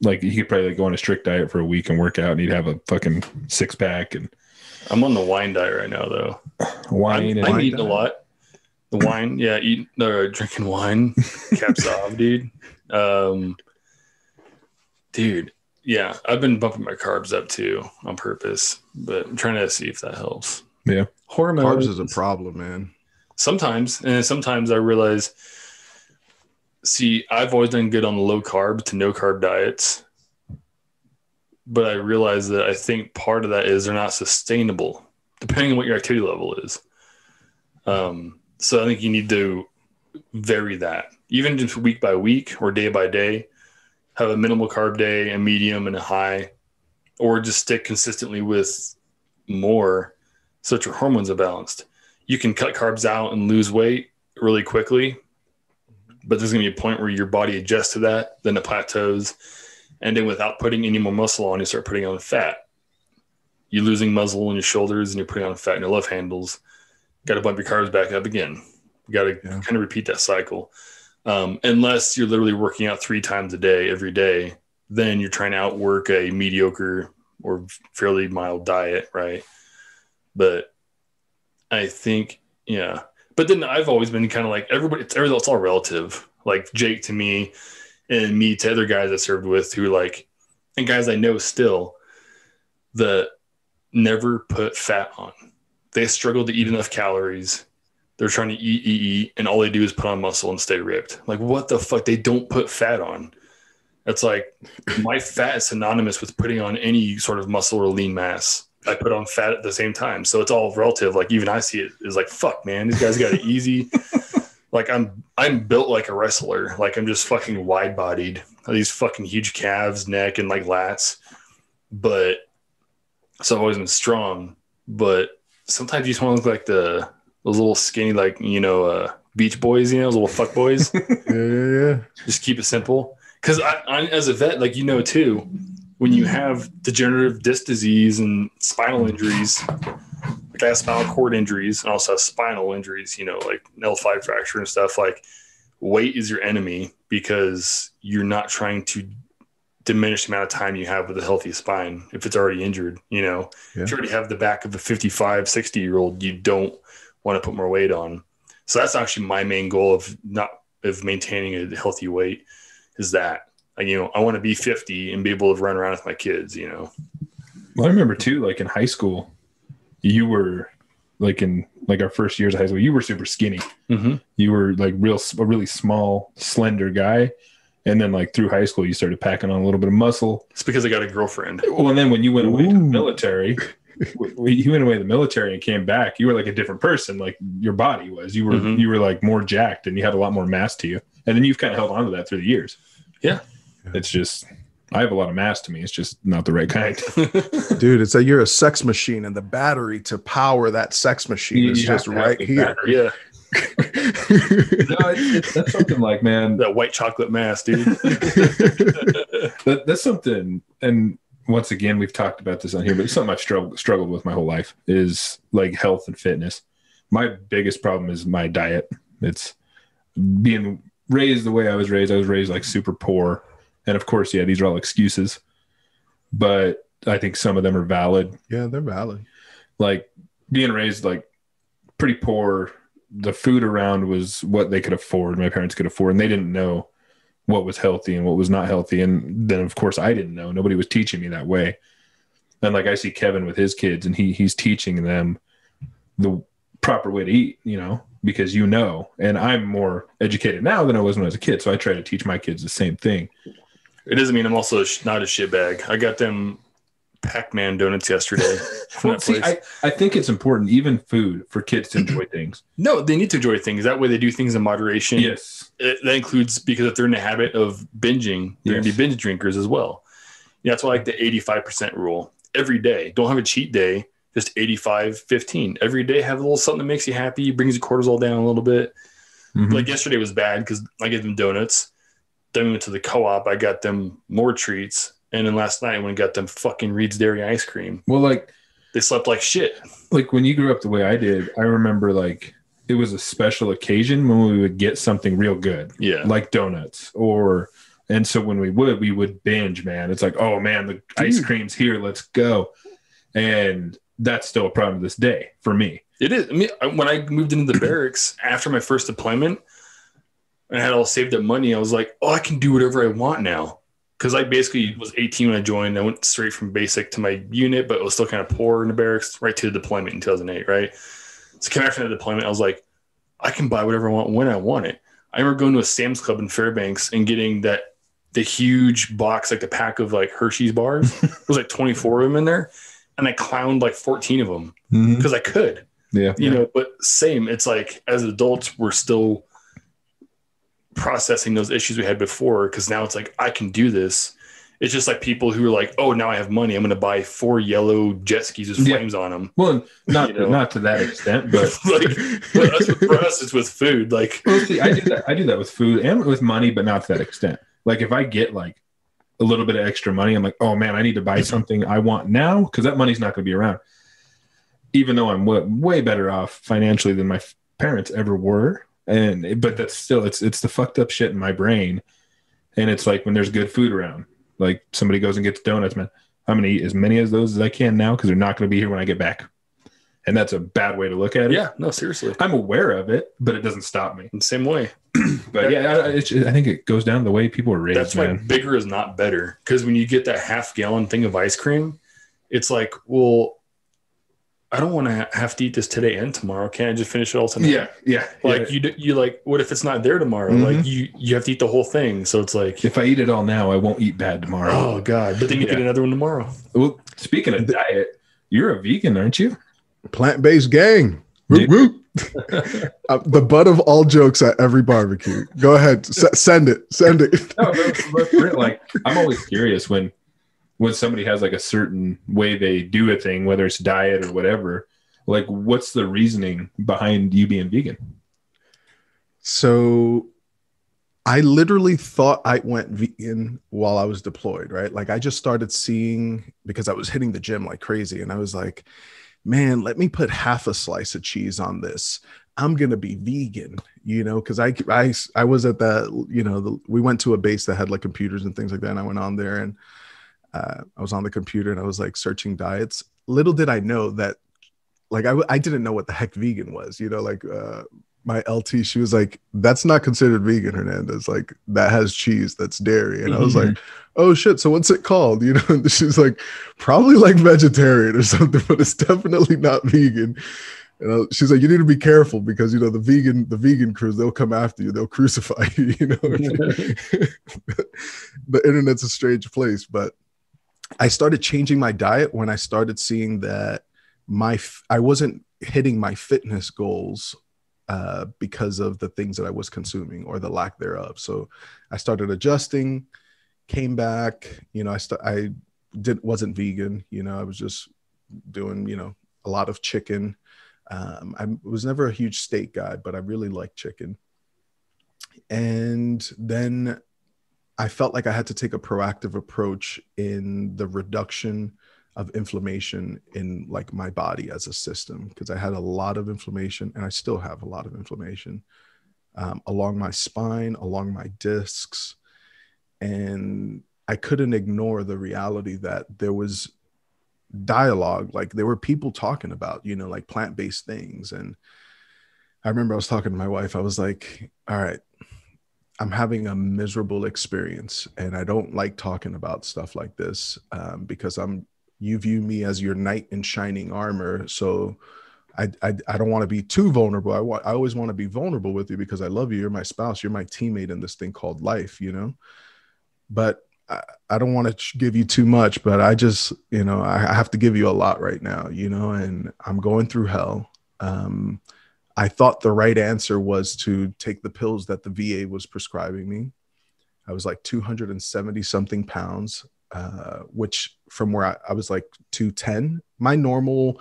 like he could probably like go on a strict diet for a week and work out, and he'd have a fucking 6-pack. And I'm on the wine diet right now, though. I'm eating a lot. The wine, yeah, drinking wine, caps off, dude. Dude, yeah, I've been bumping my carbs up too on purpose, but I'm trying to see if that helps. Yeah, hormones. Carbs is a problem, man. Sometimes I realize. See, I've always done good on the low carb to no carb diets. But I realize that I think part of that is they're not sustainable, depending on what your activity level is. So I think you need to vary that, even just week by week or day by day. Have a minimal carb day, a medium, and a high, or just stick consistently with more, so that your hormones are balanced. You can cut carbs out and lose weight really quickly, but there's going to be a point where your body adjusts to that, then it plateaus. And then without putting any more muscle on, you start putting on fat. You're losing muscle in your shoulders and you're putting on fat in your love handles. Got to bump your carbs back up again. You got to kind of repeat that cycle. Unless you're literally working out 3 times a day, every day, then you're trying to outwork a mediocre or fairly mild diet, right? But I think, yeah. But then I've always been kind of like it's all relative. Like Jake to me, and me to other guys I served with who like, and guys I know still, that never put fat on. They struggle to eat enough calories. They're trying to eat, and all they do is put on muscle and stay ripped. Like, what the fuck? They don't put fat on. It's like, my fat is synonymous with putting on any sort of muscle or lean mass. I put on fat at the same time. So it's all relative. Like, even I see it is like, fuck, man, these guys got it easy. Like, I'm built like a wrestler. Like, I'm just fucking wide bodied. These fucking huge calves, neck, and like lats. But so I've always been strong. But sometimes you just want to look like those little skinny, like, beach boys, those little fuck boys. Yeah. Just keep it simple. Because I, as a vet, like, too, when you have degenerative disc disease and spinal injuries, like I have spinal cord injuries and also have spinal injuries, like L5 fracture and stuff, like weight is your enemy because you're not trying to diminish the amount of time you have with a healthy spine if it's already injured. You know, if you already have the back of a 55, 60-year-old, you don't want to put more weight on. So that's actually my main goal of maintaining a healthy weight is that, you know, I want to be 50 and be able to run around with my kids, you know. Well, I remember too, like in high school, you were like in like our first years of high school, you were super skinny. Mm-hmm. You were like a really small, slender guy. And then like through high school, you started packing on a little bit of muscle. It's because I got a girlfriend. Well, and then when you went away to the military, you went away to the military and came back, you were like a different person. Like your body was, you were like more jacked and you had a lot more mass to you. And then you've kind of held on to that through the years. Yeah. It's just, I have a lot of mass to me. It's just not the right kind. Dude, it's like you're a sex machine and the battery to power that sex machine is just right here. Yeah. No, that's something like, man, that white chocolate mass, dude. That's something, and once again, we've talked about this on here, but it's something I've struggled with my whole life is like health and fitness. My biggest problem is my diet. It's being raised the way I was raised. I was raised like super poor. And of course, yeah, these are all excuses, but I think some of them are valid. Yeah, they're valid. Like being raised like pretty poor, the food around was what they could afford. My parents could afford, and they didn't know what was healthy and what was not healthy. And then of course I didn't know. Nobody was teaching me that way. And like I see Kevin with his kids and he's teaching them the proper way to eat, you know, because you know, and I'm more educated now than I was when I was a kid. So I try to teach my kids the same thing. It doesn't mean I'm also not a shitbag. I got them Pac-Man donuts yesterday. Well, see, I think it's important, even food, for kids to enjoy things. No, they need to enjoy things. That way they do things in moderation. Yes. That includes because if they're in the habit of binging, they're going to be binge drinkers as well. Yeah, that's why I like the 85% rule. Every day. Don't have a cheat day. Just 85-15. Every day have a little something that makes you happy, brings your cortisol down a little bit. Mm-hmm. Like yesterday was bad because I gave them donuts. Then we went to the co-op. I got them more treats. And then last night I went and got them fucking Reed's Dairy ice cream. Well, like they slept like shit. Like when you grew up the way I did, I remember like it was a special occasion when we would get something real good. Yeah. Like donuts and so when we would binge, man. It's like, oh man, the ice cream's here. Let's go. And that's still a problem to this day for me. It is. I mean, when I moved into the barracks after my first deployment and I had all saved up money, I was like, oh, I can do whatever I want now. Because I basically was 18 when I joined. I went straight from basic to my unit, but it was still kind of poor in the barracks, right to the deployment in 2008, right? So coming after the deployment, I was like, I can buy whatever I want when I want it. I remember going to a Sam's Club in Fairbanks and getting the huge box, like the pack of like Hershey's bars. There was like 24 of them in there. And I clowned like 14 of them because I could. Yeah. You know, but same. It's like as adults, we're still processing those issues we had before because now it's like I can do this. It's just like people who are like, oh, now I have money, I'm going to buy 4 yellow jet skis with flames on them. Well, not to that extent, but for us it's with food. Like, well, see, I do that with food and with money, but not to that extent. Like if I get like a little bit of extra money, I'm like, oh man, I need to buy something I want now because that money's not going to be around. Even though I'm way better off financially than my parents ever were. But that's still, it's the fucked up shit in my brain. And it's like when there's good food around, like somebody goes and gets donuts, man, I'm going to eat as many of those as I can now because they're not going to be here when I get back. And that's a bad way to look at it. Yeah, no, seriously. I'm aware of it, but it doesn't stop me. In the same way. But I think it goes down the way people are raised. That's why bigger is not better. Because when you get that half-gallon thing of ice cream, it's like, well, I don't want to have to eat this today and tomorrow. Can't I just finish it all tonight? Yeah. Like you like, what if it's not there tomorrow? Mm-hmm. Like you have to eat the whole thing. So it's like, if I eat it all now, I won't eat bad tomorrow. Oh God! But then you get another one tomorrow. Well, speaking of diet, you're a vegan, aren't you? Plant-based gang. Whoop, whoop. The butt of all jokes at every barbecue. Go ahead, send it. No, but like I'm always curious when somebody has like a certain way they do a thing, whether it's diet or whatever, like what's the reasoning behind you being vegan? So I literally thought I went vegan while I was deployed, right? Like I just started seeing, because I was hitting the gym like crazy and I was like, man, let me put half a slice of cheese on this. I'm going to be vegan, cause I was at that, we went to a base that had like computers and things like that. And I went on there and I was on the computer and I was like searching diets. Little did I know that, like, I didn't know what the heck vegan was, my LT, she was like, that's not considered vegan, Hernandez. Like, that has cheese, that's dairy. And I was like, oh shit, so what's it called? And she's like, probably like vegetarian or something, but it's definitely not vegan. And she's like, you need to be careful because, the vegan crews, they'll come after you. They'll crucify you, The internet's a strange place. But I started changing my diet when I started seeing that I wasn't hitting my fitness goals because of the things that I was consuming or the lack thereof. So I started adjusting, came back, I wasn't vegan, I was just doing, a lot of chicken. I was never a huge steak guy, but I really liked chicken. And then I felt like I had to take a proactive approach in the reduction of inflammation in like my body as a system, because I had a lot of inflammation and I still have a lot of inflammation along my spine, along my discs. And I couldn't ignore the reality that there was dialogue, like there were people talking about, like plant-based things. And I remember I was talking to my wife, I was like, all right, I'm having a miserable experience and I don't like talking about stuff like this because you view me as your knight in shining armor. So I don't want to be too vulnerable. I always want to be vulnerable with you because I love you. You're my spouse. You're my teammate in this thing called life, but I don't want to give you too much, but I just, I have to give you a lot right now, and I'm going through hell. I thought the right answer was to take the pills that the VA was prescribing me. I was like 270 something pounds, which from where I was like 210. My normal,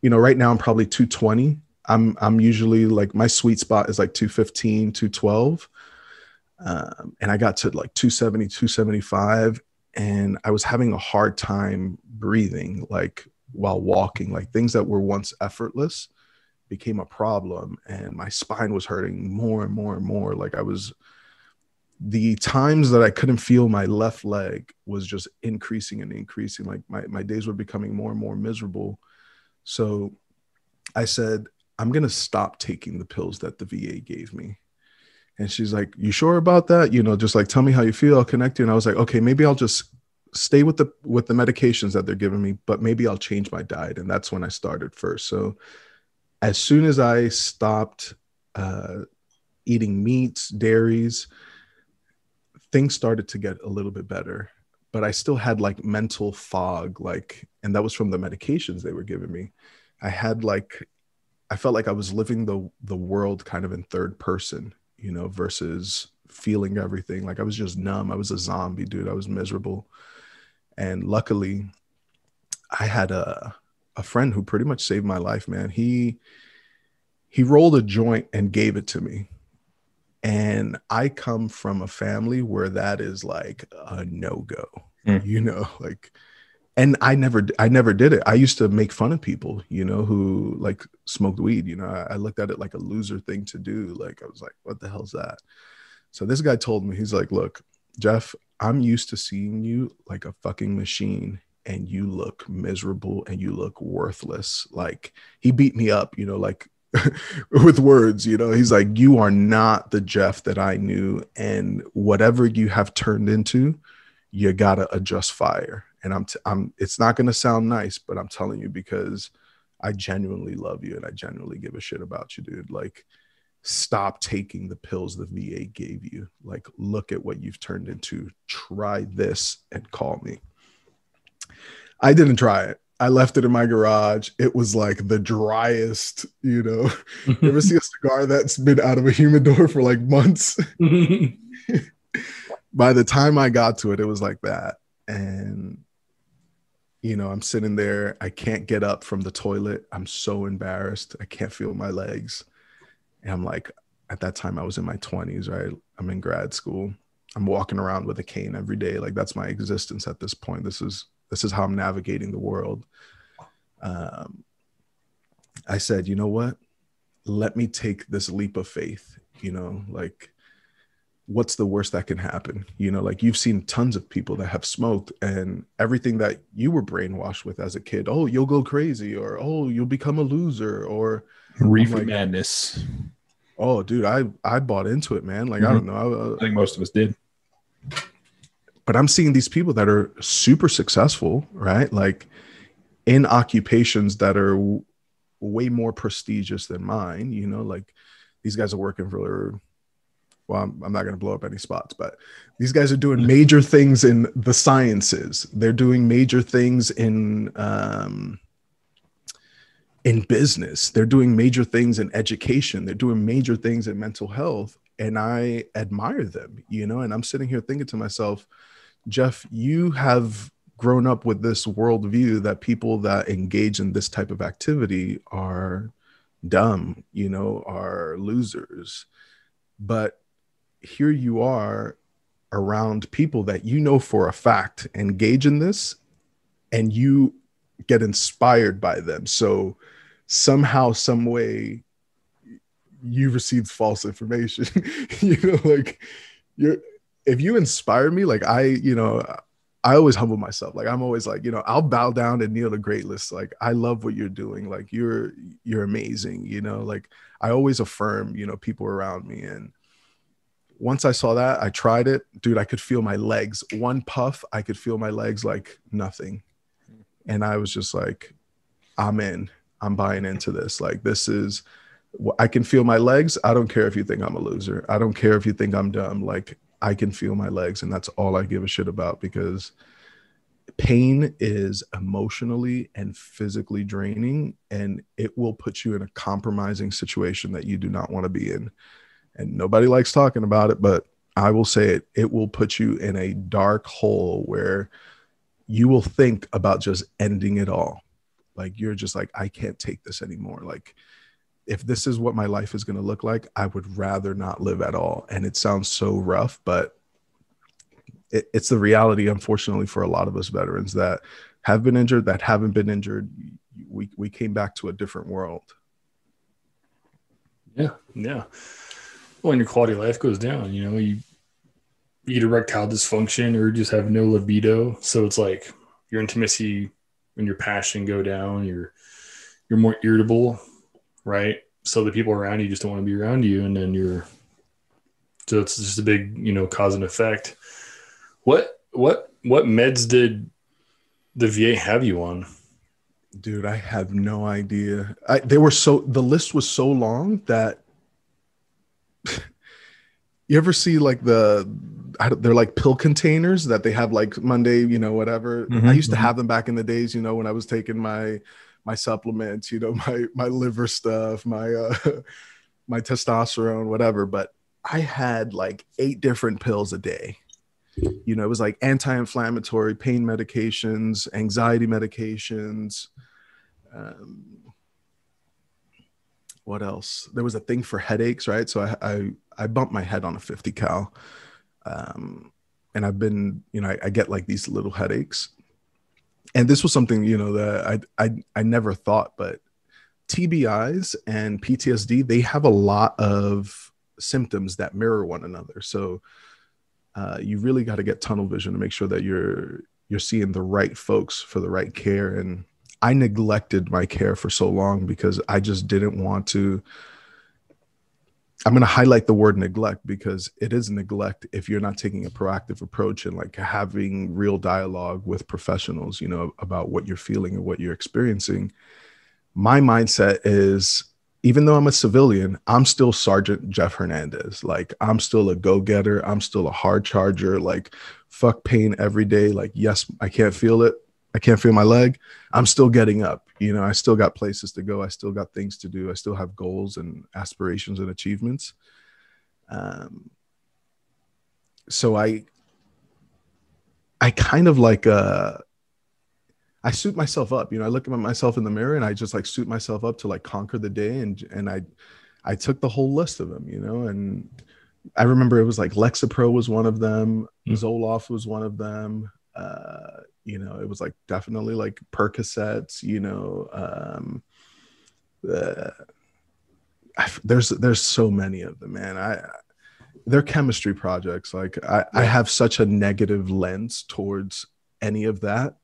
right now I'm probably 220. I'm usually like, my sweet spot is like 215, 212. And I got to like 270, 275. And I was having a hard time breathing, like while walking, like things that were once effortless became a problem. And my spine was hurting more and more and more. Like the times that I couldn't feel my left leg was just increasing and increasing. Like my days were becoming more and more miserable. So I said, I'm going to stop taking the pills that the VA gave me. And she's like, you sure about that? Just like, tell me how you feel. I'll connect you. And I was like, okay, maybe I'll just stay with the medications that they're giving me, but maybe I'll change my diet. And that's when I started first. So as soon as I stopped eating meats, dairies, things started to get a little bit better, but I still had like mental fog, and that was from the medications they were giving me. I felt like I was living the world kind of in third person, versus feeling everything. Like I was just numb. I was a zombie, dude. I was miserable. And luckily I had a friend who pretty much saved my life, man. He rolled a joint and gave it to me. And I come from a family where that is like a no-go, and I never did it. I used to make fun of people, who like smoked weed. I looked at it like a loser thing to do. Like, I was like, what the hell's that? So this guy told me, he's like, look, Jeff, I'm used to seeing you like a fucking machine and you look miserable and you look worthless. Like, he beat me up, like with words, he's like, you are not the Jeff that I knew. And whatever you have turned into, you got to adjust fire. And it's not going to sound nice, but I'm telling you, because I genuinely love you and I genuinely give a shit about you, dude. Like, stop taking the pills the VA gave you. Like, look at what you've turned into. Try this and call me. I didn't try it. I left it in my garage. It was like the driest, You ever see a cigar that's been out of a humidor for like months? By the time I got to it, it was like that. And I'm sitting there. I can't get up from the toilet. I'm so embarrassed. I can't feel my legs. And I'm like, at that time I was in my 20s, right? I'm in grad school. I'm walking around with a cane every day. Like, that's my existence at this point. This is how I'm navigating the world. I said, you know what? let me take this leap of faith, like what's the worst that can happen? Like you've seen tons of people that have smoked, and everything that you were brainwashed with as a kid, oh, you'll go crazy, or oh, you'll become a loser, or reefer madness. Oh, dude, I bought into it, man. Like, I don't know. I think most of us did. But I'm seeing these people that are super successful, right? Like in occupations that are way more prestigious than mine, like these guys are working for, well, I'm not going to blow up any spots, but these guys are doing major things in the sciences. They're doing major things in business. They're doing major things in education. They're doing major things in mental health. And I admire them, and I'm sitting here thinking to myself, Jeff, you have grown up with this worldview that people that engage in this type of activity are dumb, are losers. But here you are around people that for a fact engage in this, and you get inspired by them. So somehow, some way, you received false information. Like if you inspire me, like I always humble myself. Like I'm always like, I'll bow down and kneel to greatness. Like I love what you're doing. Like you're amazing. Like I always affirm, people around me. And once I saw that, I tried it, dude. I could feel my legs. One puff, I could feel my legs like nothing. And I was just like, I'm in. I'm buying into this. Like this is, I can feel my legs. I don't care if you think I'm a loser. I don't care if you think I'm dumb. Like I can feel my legs, and that's all I give a shit about, because pain is emotionally and physically draining, and it will put you in a compromising situation that you do not want to be in. And nobody likes talking about it, but I will say it. It will put you in a dark hole where you will think about just ending it all. Like you're just like, I can't take this anymore. Like if this is what my life is going to look like, I would rather not live at all. And it sounds so rough, but it's the reality, unfortunately, for a lot of us veterans that have been injured, that haven't been injured. We came back to a different world. Yeah. Yeah. Well, and your quality of life goes down, you get erectile dysfunction or just have no libido. So it's like your intimacy and your passion go down. You're more irritable, right? So the people around you just don't want to be around you. And then so it's just a big, cause and effect. What meds did the VA have you on? Dude, I have no idea. The list was so long that you ever see like they're like pill containers that they have like Monday, whatever. I used to have them back in the days, when I was taking my supplements, my liver stuff, my my testosterone, whatever. But I had like 8 different pills a day. It was like anti-inflammatory, pain medications, anxiety medications. What else? There was a thing for headaches, right? So I bumped my head on a 50 cal. And I've been, I get like these little headaches. And this was something, that I never thought, but TBIs and PTSD, they have a lot of symptoms that mirror one another. So you really got to get tunnel vision to make sure that you're seeing the right folks for the right care. And I neglected my care for so long because I just didn't want to. I'm going to highlight the word neglect because it is neglect if you're not taking a proactive approach and like having real dialogue with professionals, about what you're feeling and what you're experiencing. My mindset is, even though I'm a civilian, I'm still Sergeant Jeff Hernandez. Like I'm still a go-getter. I'm still a hard charger. Like fuck pain every day. Like, yes, I can't feel it. I can't feel my leg. I'm still getting up. I still got places to go. I still got things to do. I still have goals and aspirations and achievements. So I kind of like, I suit myself up, I look at myself in the mirror and I just like suit myself up to like conquer the day. And I took the whole list of them, and I remember it was like Lexapro was one of them. Zoloft was one of them. It was like definitely like Percocets, there's so many of them, man. They're chemistry projects. Like I have such a negative lens towards any of that.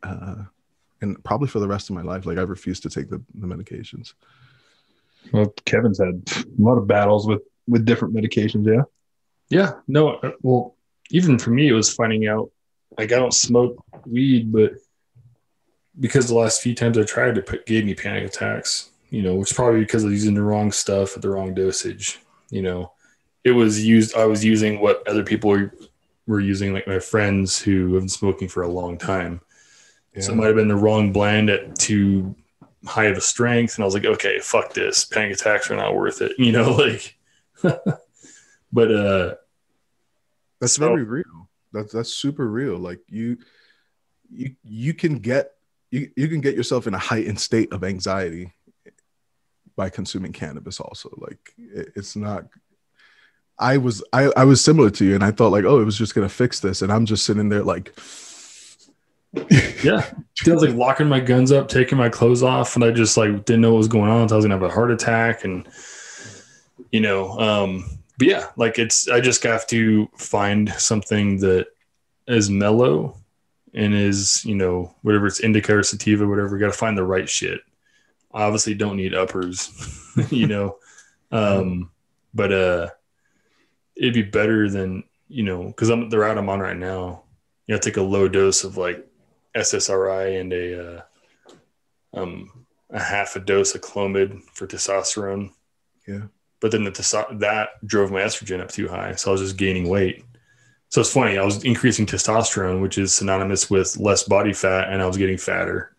And probably for the rest of my life, like I refuse to take the medications. Well, Kevin's had a lot of battles with different medications. Yeah. Yeah. No. Well, even for me, it was finding out. Like I don't smoke weed, but because the last few times I tried it, gave me panic attacks. Which is probably because I was using the wrong stuff at the wrong dosage. It was used. I was using what other people were using, like my friends who have been smoking for a long time. Yeah. So it might have been the wrong blend at too high of a strength. And I was like, okay, fuck this. Panic attacks are not worth it. But that's very real. That's super real. Like you can get yourself in a heightened state of anxiety by consuming cannabis also. Like it's not, I was similar to you, and I thought like, oh, it was just going to fix this. And I'm just sitting there like, yeah. I was like locking my guns up, taking my clothes off. And I just like, didn't know what was going on. So I was going to have a heart attack. And, but yeah, like I just have to find something that is mellow and is, whatever it's indica or sativa, whatever, got to find the right shit. I obviously don't need uppers, but, it'd be better than, cause the route I'm on right now, take a low dose of like SSRI and a half a dose of Clomid for testosterone. Yeah. But then that drove my estrogen up too high. So I was just gaining weight. So it's funny. I was increasing testosterone, which is synonymous with less body fat, and I was getting fatter.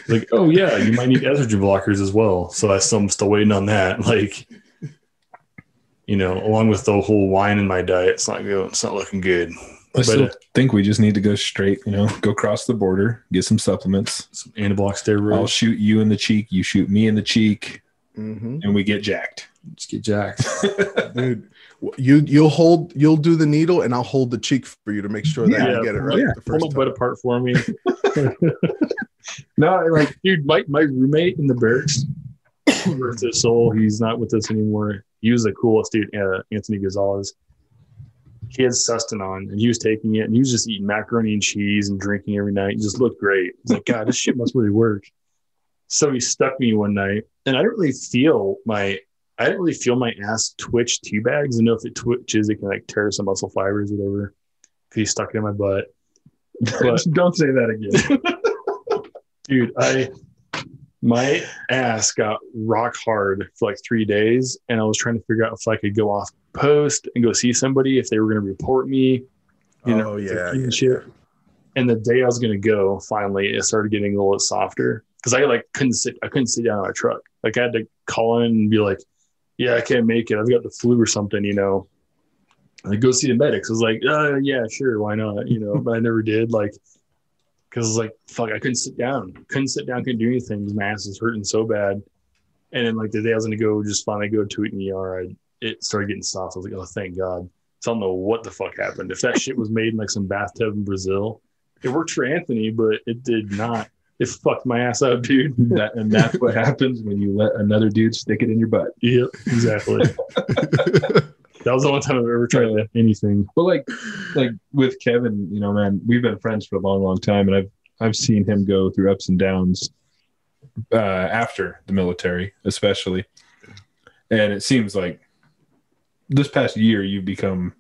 Like, oh yeah, you might need estrogen blockers as well. So I'm still waiting on that. Like, along with the whole wine in my diet, it's not looking good. I still think we just need to go straight, go across the border, get some supplements, some anabolic steroids. I'll shoot you in the cheek, you shoot me in the cheek, and we get jacked. Just get jacked. Dude, you'll do the needle and I'll hold the cheek for you to make sure that you get it right. Yeah. Pull my butt apart for me. No, like, dude, my roommate in the barracks, rest his soul, he's not with us anymore. He was the coolest dude, Anthony Gonzalez. He had Sustanon and he was taking it and he was just eating macaroni and cheese and drinking every night. He just looked great. He's like, God, this shit must really work. So he stuck me one night and I didn't really feel my ass twitch too bad because I know if it twitches, it can like tear some muscle fibers or whatever. Because he stuck it in my butt. But don't say that again. Dude, my ass got rock hard for like 3 days, and I was trying to figure out if I could go off post and go see somebody if they were going to report me. Shit. And the day I was going to go, finally, it started getting a little softer because I couldn't sit down in my truck. Like I had to call in and be like, "Yeah, I can't make it. I've got the flu or something." I go see the medics. I was like, "Yeah, sure, why not?" But I never did. Because fuck, I couldn't sit down, couldn't do anything because my ass is hurting so bad. And then the day I was going to go, just finally go to it in the ER, it started getting soft. I was like, oh, thank God. So I don't know what the fuck happened. If that shit was made in some bathtub in Brazil, it worked for Anthony, but it did not. It fucked my ass up, dude. And that's what happens when you let another dude stick it in your butt. Yep, exactly. That was the only time I've ever tried anything. But like with Kevin, man, we've been friends for a long, long time, and I've seen him go through ups and downs after the military, especially. And it seems like this past year you've gotten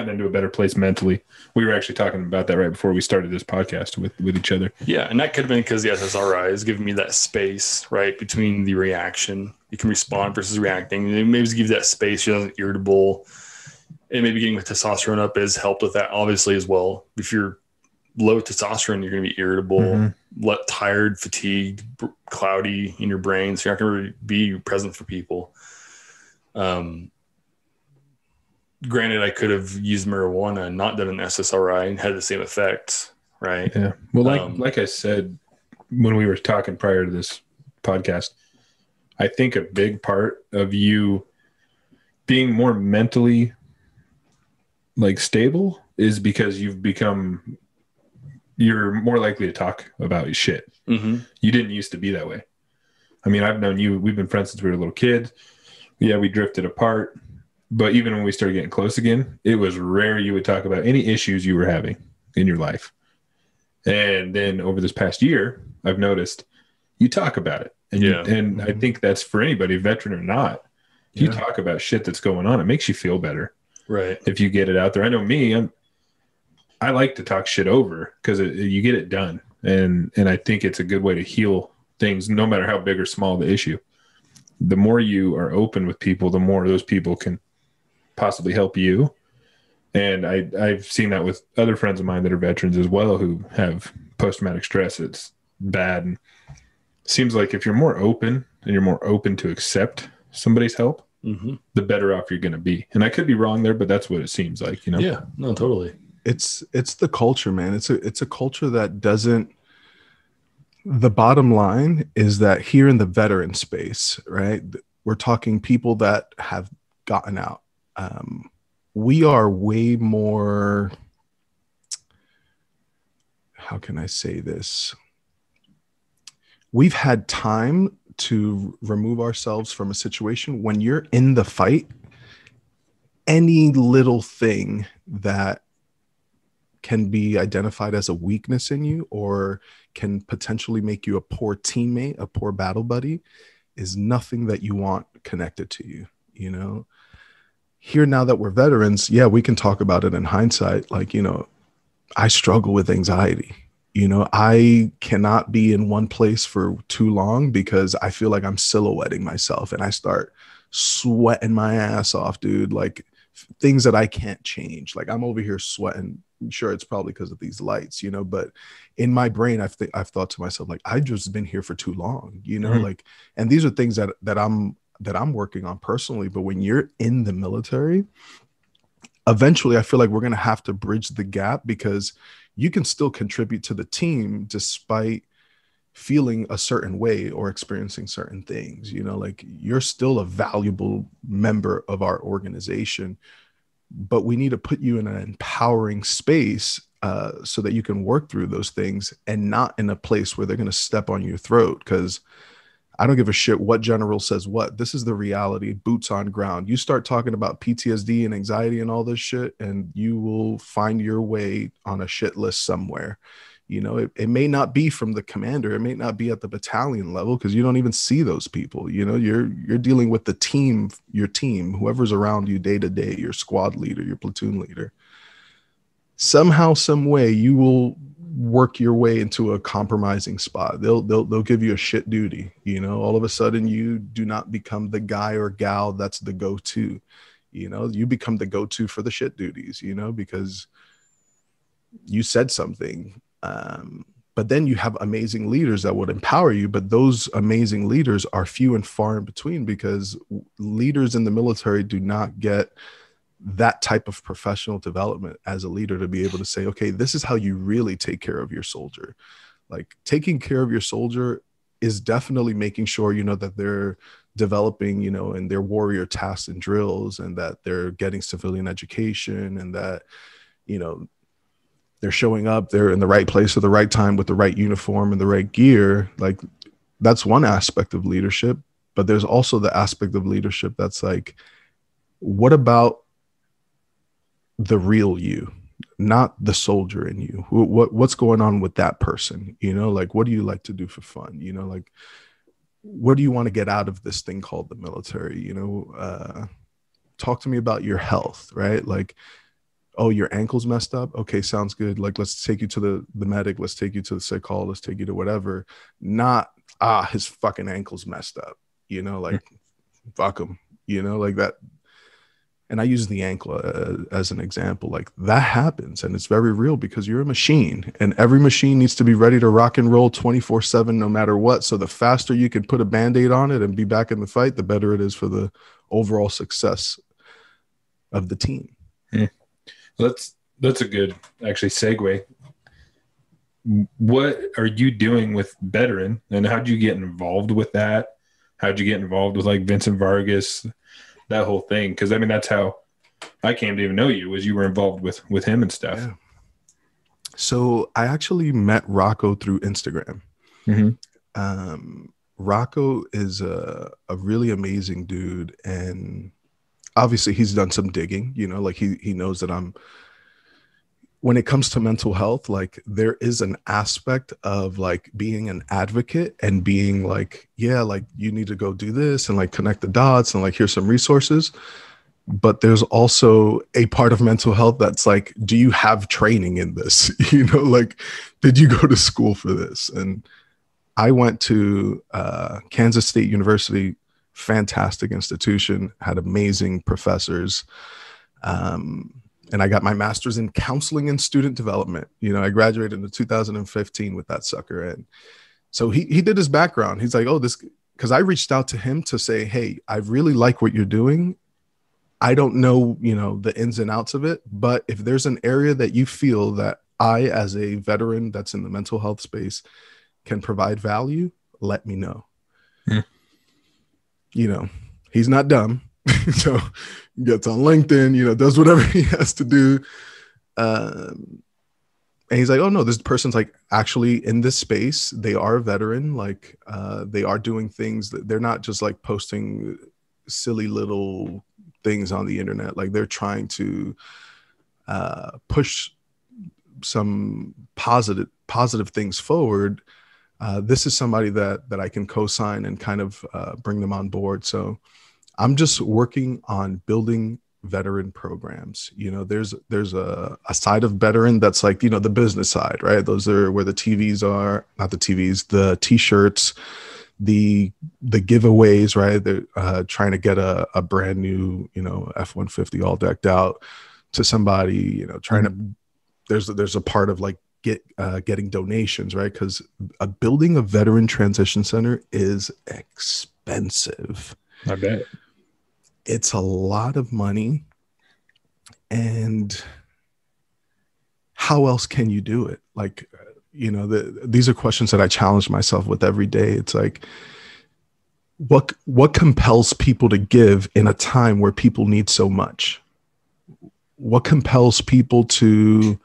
into a better place mentally. We were actually talking about that right before we started this podcast with each other. Yeah, and that could have been because the SSRI is giving me that space, right, between the reaction. You can respond versus reacting. And maybe give that space. You're not irritable. And maybe getting with testosterone up has helped with that, obviously, as well. If you're low testosterone, you're going to be irritable, tired, fatigued, cloudy in your brain. So you're not going to really be present for people. Granted, I could have used marijuana and not done an SSRI and had the same effects, right? Yeah. Well, like I said, when we were talking prior to this podcast, I think a big part of you being more mentally stable is because you're more likely to talk about shit. Mm-hmm. You didn't used to be that way. I mean, I've known you, we've been friends since we were little kids. yeah, we drifted apart. But even when we started getting close again, it was rare you would talk about any issues you were having in your life. And then over this past year, I've noticed you talk about it. And I think that's for anybody, veteran or not. If you talk about shit that's going on, it makes you feel better. Right. If you get it out there. I know me, I like to talk shit over because you get it done. And I think it's a good way to heal things, no matter how big or small the issue. The more you are open with people, the more those people can possibly help you. And I've seen that with other friends of mine that are veterans as well who have post-traumatic stress. It's bad. And it seems like if you're more open and you're more open to accept somebody's help, the better off you're going to be. And I could be wrong there, but that's what it seems like, Yeah, no, totally. It's the culture, man. It's a culture that doesn't. The bottom line is that here in the veteran space, right, we're talking people that have gotten out. We are way more, how can I say this? We've had time to remove ourselves from a situation. When you're in the fight, any little thing that can be identified as a weakness in you or can potentially make you a poor teammate, a poor battle buddy, is nothing that you want connected to you, you know? Here, now that we're veterans, yeah, we can talk about it in hindsight. Like, you know, I struggle with anxiety. You know, I cannot be in one place for too long because I feel like I'm silhouetting myself and I start sweating my ass off, dude. Like things that I can't change. Like I'm over here sweating. I'm sure it's probably because of these lights, you know, but in my brain, I've thought to myself, like, I've just been here for too long, you know, like, and these are things that I'm working on personally. But when you're in the military, eventually I feel like we're going to have to bridge the gap because you can still contribute to the team despite feeling a certain way or experiencing certain things, you know, like you're still a valuable member of our organization, but we need to put you in an empowering space so that you can work through those things and not in a place where they're going to step on your throat. Because I don't give a shit what general says what. This is the reality, boots on ground. You start talking about PTSD and anxiety and all this shit, and you will find your way on a shit list somewhere. You know, it may not be from the commander. It may not be at the battalion level because you don't even see those people. You know, you're dealing with the team, your team, whoever's around you day to day, your squad leader, your platoon leader. Somehow, some way, you will work your way into a compromising spot. They'll give you a shit duty. You know, all of a sudden you do not become the guy or gal that's the go-to. You know, you become the go-to for the shit duties. You know, because you said something. But then you have amazing leaders that would empower you. But those amazing leaders are few and far in between because leaders in the military do not get that type of professional development as a leader to be able to say, okay, this is how you really take care of your soldier. Like taking care of your soldier is definitely making sure, you know, that they're developing, you know, in their warrior tasks and drills and that they're getting civilian education and that, you know, they're showing up, they're in the right place at the right time with the right uniform and the right gear. Like that's one aspect of leadership, but there's also the aspect of leadership that's like, what about the real you, not the soldier in you? What's going on with that person? You know, like, what do you like to do for fun? You know, like, what do you want to get out of this thing called the military? You know, talk to me about your health, right? Like, oh, your ankle's messed up. Okay, sounds good. Like, let's take you to the medic. Let's take you to the psychologist. Let's take you to whatever. Not, his fucking ankle's messed up. You know, like, fuck him. You know, like that. And I use the ankle as an example. Like that happens, and it's very real because you're a machine, and every machine needs to be ready to rock and roll 24/7, no matter what. So the faster you can put a Band-Aid on it and be back in the fight, the better it is for the overall success of the team. That's a good actually segue. What are you doing with Beteran, and how'd you get involved with that? How'd you get involved with like Vincent Vargas, that whole thing? Because I mean, that's how I came to even know you, was you were involved with him and stuff. Yeah. So I actually met Rocco through Instagram. Rocco is a really amazing dude, and obviously he's done some digging, you know, like he knows that when it comes to mental health, like there is an aspect of like being an advocate and being like, yeah, like you need to go do this and like connect the dots and like here's some resources. But there's also a part of mental health that's like, do you have training in this? You know, like, did you go to school for this? And I went to Kansas State University, fantastic institution, had amazing professors. And I got my master's in counseling and student development. You know, I graduated in 2015 with that sucker. And so he did his background. He's like, oh, this, because I reached out to him to say, hey, I really like what you're doing. I don't know, you know, the ins and outs of it, but if there's an area that you feel that I, as a veteran that's in the mental health space, can provide value, let me know. You know, he's not dumb. So gets on LinkedIn, you know, does whatever he has to do. And he's like, oh no, this person's like actually in this space. They are a veteran. Like they are doing things that they're not just like posting silly little things on the internet. Like they're trying to push some positive things forward. This is somebody that I can co-sign and kind of bring them on board. So I'm just working on building veteran programs. You know, there's a side of veteran that's like, you know, the business side, right? Those are where the TVs are, not the TVs, the T-shirts, the giveaways, right? They're trying to get a brand new, you know, F-150 all decked out to somebody, you know, trying to, there's a part of like getting donations, right? Because building a veteran transition center is expensive. I bet. It's a lot of money. And how else can you do it? Like, you know, these are questions that I challenge myself with every day. It's like, what compels people to give in a time where people need so much? What compels people to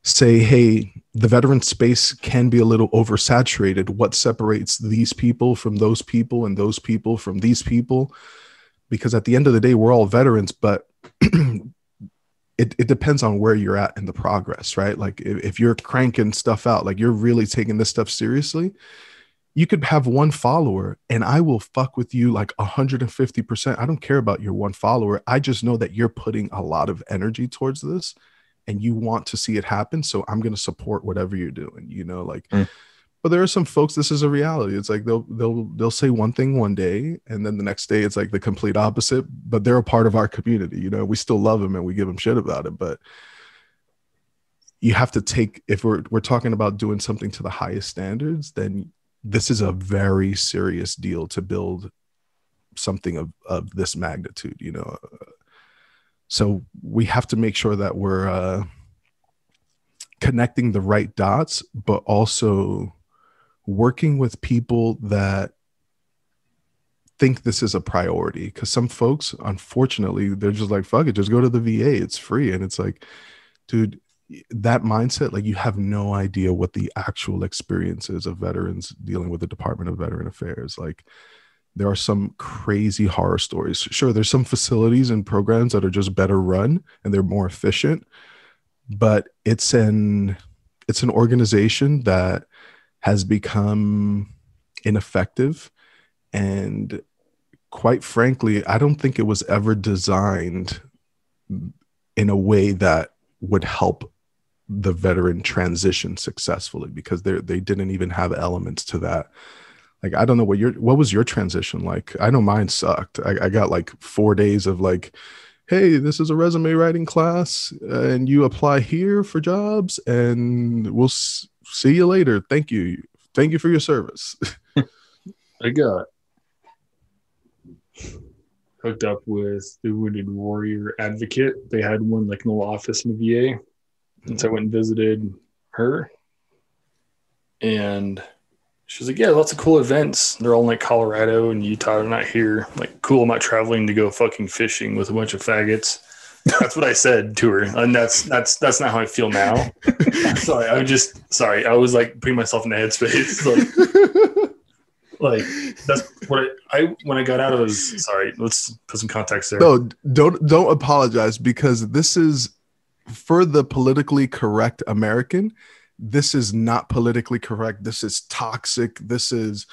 say, hey, the veteran space can be a little oversaturated. What separates these people from those people and those people from these people? Because at the end of the day, we're all veterans, but it depends on where you're at in the progress, right? Like if you're cranking stuff out, like you're really taking this stuff seriously, you could have one follower and I will fuck with you like 150%. I don't care about your one follower. I just know that you're putting a lot of energy towards this and you want to see it happen. So I'm going to support whatever you're doing, you know, like, but there are some folks, this is a reality. It's like, they'll say one thing one day and then the next day it's like the complete opposite, but they're a part of our community. You know, we still love them and we give them shit about it, but you have to take, if we're talking about doing something to the highest standards, then this is a very serious deal to build something of this magnitude, you know? So we have to make sure that we're connecting the right dots, but also working with people that think this is a priority. Because some folks, unfortunately, they're just like, fuck it, just go to the VA, it's free. And it's like, dude, that mindset, like you have no idea what the actual experience is of veterans dealing with the Department of Veteran Affairs. Like there are some crazy horror stories. Sure, there's some facilities and programs that are just better run and they're more efficient, but it's an organization that has become ineffective. And quite frankly, I don't think it was ever designed in a way that would help the veteran transition successfully, because they didn't even have elements to that. Like, I don't know what was your transition like? I know mine sucked. I got like 4 days of like, hey, this is a resume writing class and you apply here for jobs and we'll see you later. Thank you for your service. I got hooked up with the Wounded Warrior Advocate. They had one like in the office in the VA. And so I went and visited her. And she was like, yeah, lots of cool events. They're all in like Colorado and Utah. They're not here. I'm like, cool, I'm not traveling to go fucking fishing with a bunch of faggots. That's what I said to her. And that's not how I feel now. Sorry. I was like putting myself in the headspace. Like that's what I when I got out, it was sorry. Let's put some context there. No, don't apologize, because this is for the politically correct American. This is not politically correct. This is toxic. This is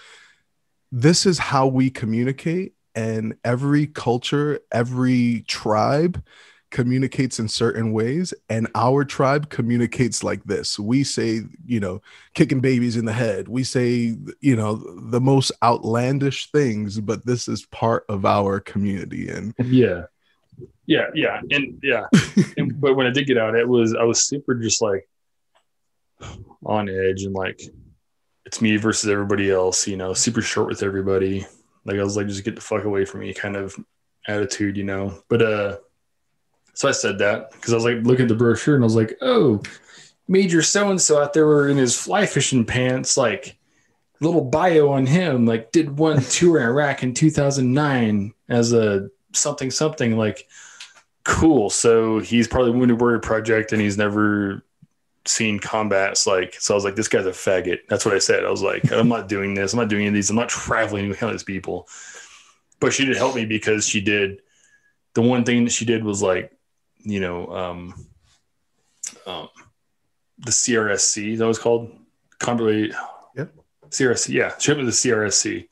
how we communicate, and every culture, every tribe communicates in certain ways, and our tribe communicates like this. We say, kicking babies in the head. We say, the most outlandish things, but this is part of our community. And yeah, and, but when I did get out, I was super just like on edge, and like it's me versus everybody else, super short with everybody. Like I was like, just get the fuck away from me kind of attitude, But so I said that because I was like looking at the brochure and I was like, oh, Major so-and-so out there were in his fly fishing pants, like little bio on him, like did one tour in Iraq in 2009 as a something, like cool. So he's probably Wounded Warrior Project and he's never seen combat. So I was like, this guy's a faggot. That's what I said. I was like, I'm not doing this. I'm not doing any of these. I'm not traveling with these people. But she did help me because she did. The one thing that she did was like, the CRSC, that was called Combat. Yeah. CRSC. Yeah. She went with the CRSC.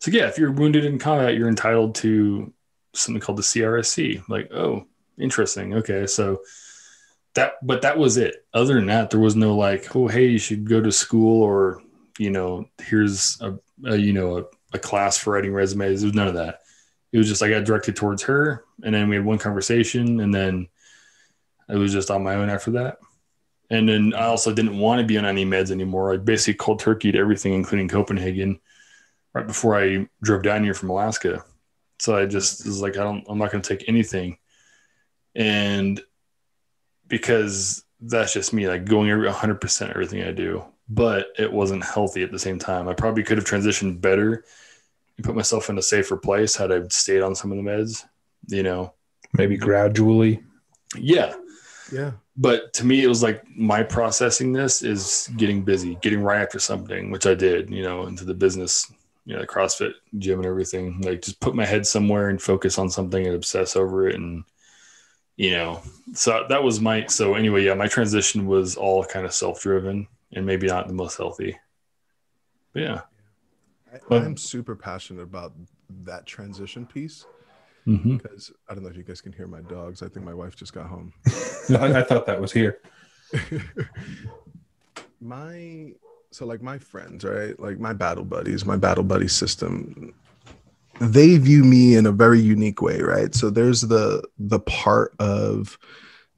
So yeah, if you're wounded in combat, you're entitled to something called the CRSC. Like, oh, interesting. Okay. So that was it. Other than that, there was no like, oh, hey, you should go to school, or, here's a class for writing resumes. There was none of that. It was just I got directed towards her, and then we had one conversation, and then I was just on my own after that. And then I also didn't want to be on any meds anymore. I basically cold turkeyed everything, including Copenhagen, right before I drove down here from Alaska. So I just was like, I'm not going to take anything. And because that's just me, like going 100% everything I do, but it wasn't healthy at the same time. I probably could have transitioned better and put myself in a safer place had I stayed on some of the meds, maybe gradually. Yeah. Yeah. But to me, it was like my processing this is getting busy, getting right after something, which I did, into the business, the CrossFit gym and everything. Like just put my head somewhere and focus on something and obsess over it. And, so that was my transition was all kind of self-driven and maybe not the most healthy. But yeah. I'm super passionate about that transition piece. Because I don't know if you guys can hear my dogs. I think my wife just got home. I thought that was here. My friends, right? Like my battle buddies, my battle buddy system, they view me in a very unique way, right? So there's the part of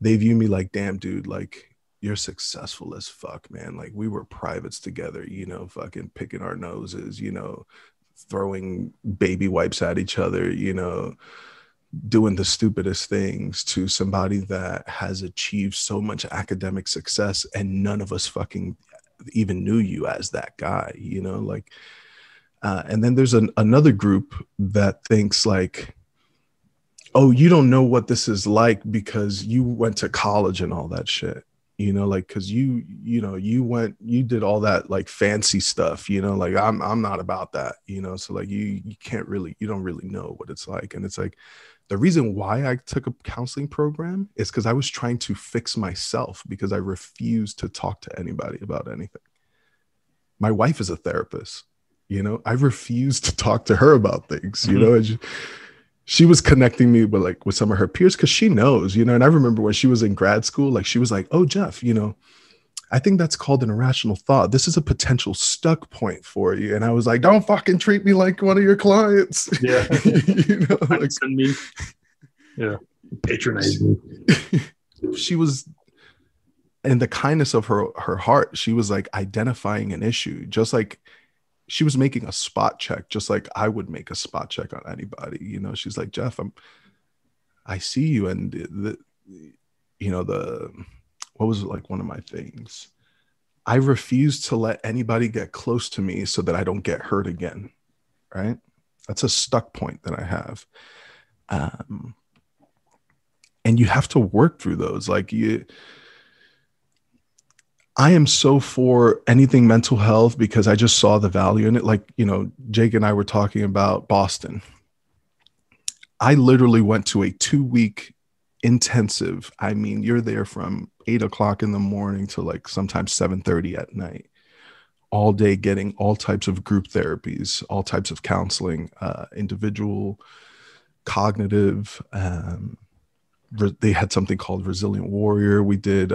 they view me like, damn, dude, like you're successful as fuck, man. Like we were privates together, fucking picking our noses, throwing baby wipes at each other, doing the stupidest things, to somebody that has achieved so much academic success and none of us fucking even knew you as that guy, and then there's another group that thinks like, oh, you don't know what this is like because you went to college and all that shit. Like, cause you did all that like fancy stuff, like I'm not about that, so like you don't really know what it's like. And it's like, the reason why I took a counseling program is because I was trying to fix myself, because I refused to talk to anybody about anything. My wife is a therapist, I refused to talk to her about things, and she was connecting me with some of her peers because she knows, and I remember when she was in grad school, like she was like, oh, Jeff, I think that's called an irrational thought. This is a potential stuck point for you. And I was like, don't fucking treat me like one of your clients. Yeah. Like, send me. Yeah. Patronize me. She was, in the kindness of her heart, she was like identifying an issue, just like she was making a spot check, just like I would make a spot check on anybody. She's like, Jeff, I see you. And what was like one of my things? I refuse to let anybody get close to me so that I don't get hurt again. Right. That's a stuck point that I have. And you have to work through those. Like I am so for anything mental health because I just saw the value in it. Like, you know, Jake and I were talking about Boston. I literally went to a 2-week intensive. I mean, you're there from 8 o'clock in the morning to like sometimes 7:30 at night, all day getting all types of group therapies, all types of counseling, individual, cognitive. They had something called Resilient Warrior. We did